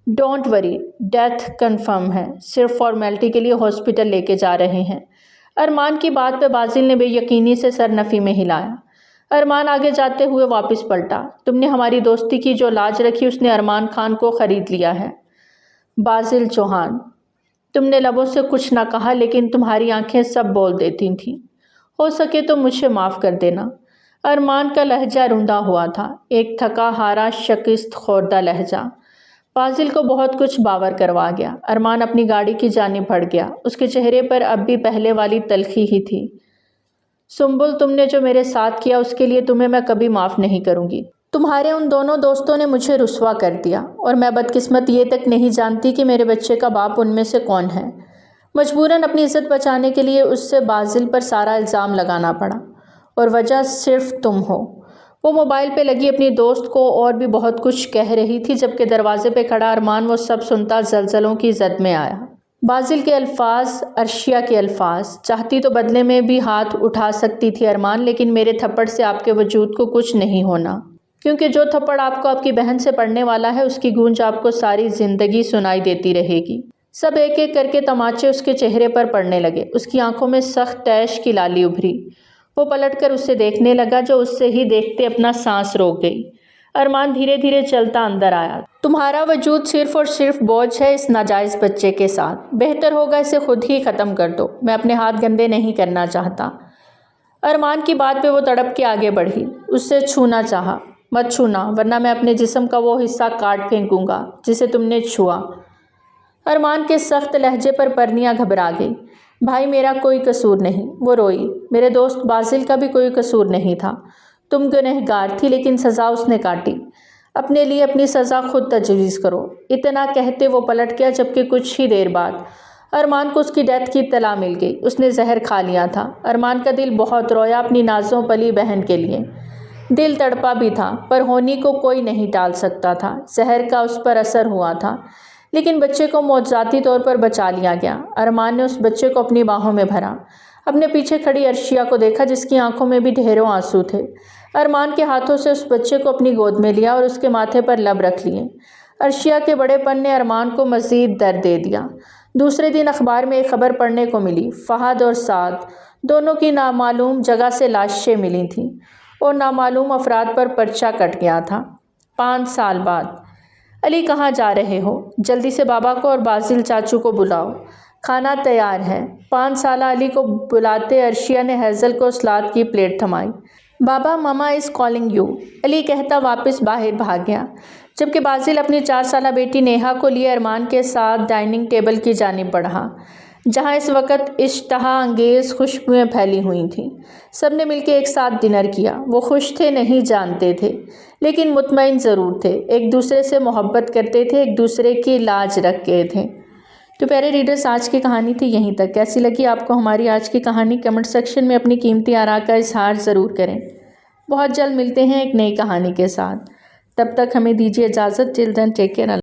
ڈونٹ وری، ڈیتھ کنفرم ہے، صرف فارمیلٹی کے لیے ہاسپٹل لے کے جا رہے ہیں۔ ارمان کی بات پہ باسل نے بے یقینی سے سر نفی میں ہلایا۔ ارمان آگے جاتے ہوئے واپس پلٹا۔ تم نے ہماری دوستی کی جو لاج رکھی اس نے ارمان خان کو خرید لیا ہے۔ باسل چوہان، تم نے لبوں سے کچھ نہ کہا لیکن تمہاری آنکھیں سب بول دیتی تھیں۔ ہو سکے تو مجھے معاف کر دینا۔ ارمان کا لہجہ روندا ہوا تھا، ایک تھکا ہارا شکست خوردہ لہجہ۔ باسل کو بہت کچھ باور کروا گیا۔ ارمان اپنی گاڑی کی جانب بڑھ گیا۔ اس کے چہرے پر اب بھی پہلے والی تلخی ہی تھی۔ سنبل، تم نے جو میرے ساتھ کیا اس کے لیے تمہیں میں کبھی معاف نہیں کروں گی۔ تمہارے ان دونوں دوستوں نے مجھے رسوا کر دیا اور میں بدقسمت یہ تک نہیں جانتی کہ میرے بچے کا باپ ان میں سے کون ہے۔ مجبوراً اپنی عزت بچانے کے لیے اس سے باسل پر سارا الزام لگانا پڑا اور وجہ صرف تم ہو۔ وہ موبائل پہ لگی اپنی دوست کو اور بھی بہت کچھ کہہ رہی تھی جبکہ دروازے پہ کھڑا ارمان وہ سب سنتا زلزلوں کی زد میں آیا۔ باسل کے الفاظ، عرشیہ کے الفاظ، چاہتی تو بدلے میں بھی ہاتھ اٹھا سکتی تھی ارمان، لیکن میرے تھپڑ سے آپ کے وجود کو کچھ نہیں ہونا، کیونکہ جو تھپڑ آپ کو آپ کی بہن سے پڑنے والا ہے اس کی گونج آپ کو ساری زندگی سنائی دیتی رہے گی۔ سب ایک ایک کر کے تماچے اس کے چہرے پر پڑنے لگے۔ اس کی آنکھوں میں سخت تیش کی لالی ابھری۔ وہ پلٹ کر اسے دیکھنے لگا جو اس سے ہی دیکھتے اپنا سانس روک گئی۔ ارمان دھیرے دھیرے چلتا اندر آیا۔ تمہارا وجود صرف اور صرف بوجھ ہے اس ناجائز بچے کے ساتھ۔ بہتر ہوگا اسے خود ہی ختم کر دو، میں اپنے ہاتھ گندے نہیں کرنا چاہتا۔ ارمان کی بات پہ وہ تڑپ کے آگے بڑھی۔ اس سے چھونا چاہا۔ مت چھونا ورنہ میں اپنے جسم کا وہ حصہ کاٹ پھینکوں گا جسے تم نے چھوا۔ ارمان کے سخت لہجے پر پرنیاں گھبرا گئی۔ بھائی میرا کوئی قصور نہیں، وہ روئی۔ میرے دوست باسل کا بھی کوئی قصور نہیں تھا۔ تم گنہگار تھی لیکن سزا اس نے کاٹی۔ اپنے لیے اپنی سزا خود تجویز کرو۔ اتنا کہتے وہ پلٹ گیا جبکہ کچھ ہی دیر بعد ارمان کو اس کی ڈیتھ کی اطلاع مل گئی۔ اس نے زہر کھا لیا تھا۔ ارمان کا دل بہت رویا اپنی نازوں پلی بہن کے لیے۔ دل تڑپا بھی تھا پر ہونی کو کوئی نہیں ٹال سکتا تھا۔ زہر کا اس پر اثر ہوا تھا لیکن بچے کو معجزاتی طور پر بچا لیا گیا۔ ارمان نے اس بچے کو اپنی باہوں میں بھرا، اپنے پیچھے کھڑی عرشیہ کو دیکھا جس کی آنکھوں میں بھی ڈھیروں آنسو تھے۔ ارمان کے ہاتھوں سے اس بچے کو اپنی گود میں لیا اور اس کے ماتھے پر لب رکھ لیے۔ عرشیہ کے بڑے پن نے ارمان کو مزید درد دے دیا۔ دوسرے دن اخبار میں ایک خبر پڑھنے کو ملی، فہد اور سعد دونوں کی نامعلوم جگہ سے لاشیں ملی تھیں اور نامعلوم افراد پر پرچہ کٹ گیا تھا۔ 5 سال بعد۔ علی کہاں جا رہے ہو؟ جلدی سے بابا کو اور باسل چاچو کو بلاؤ، کھانا تیار ہے۔ 5 سالہ علی کو بلاتے عرشیہ نے ہیزل کو سلاد کی پلیٹ تھمائی۔ بابا ماما از کالنگ یو، علی کہتا واپس باہر بھاگ گیا، جبکہ باسل اپنی 4 سالہ بیٹی نیہا کو لیے ارمان کے ساتھ ڈائننگ ٹیبل کی جانب بڑھا، جہاں اس وقت اشتہا انگیز خوشبوئیں پھیلی ہوئی تھیں۔ سب نے مل کے ایک ساتھ ڈنر کیا۔ وہ خوش تھے، نہیں جانتے تھے لیکن مطمئن ضرور تھے، ایک دوسرے سے محبت کرتے تھے، ایک دوسرے کی لاج رکھتے تھے۔ تو پیارے ریڈرز، آج کی کہانی تھی یہیں تک۔ کیسی لگی آپ کو ہماری آج کی کہانی؟ کمنٹ سیکشن میں اپنی قیمتی آراء کا اظہار ضرور کریں۔ بہت جلد ملتے ہیں ایک نئی کہانی کے ساتھ، تب تک ہمیں دیجیے اجازت۔ ٹل دین ٹیک کیئر۔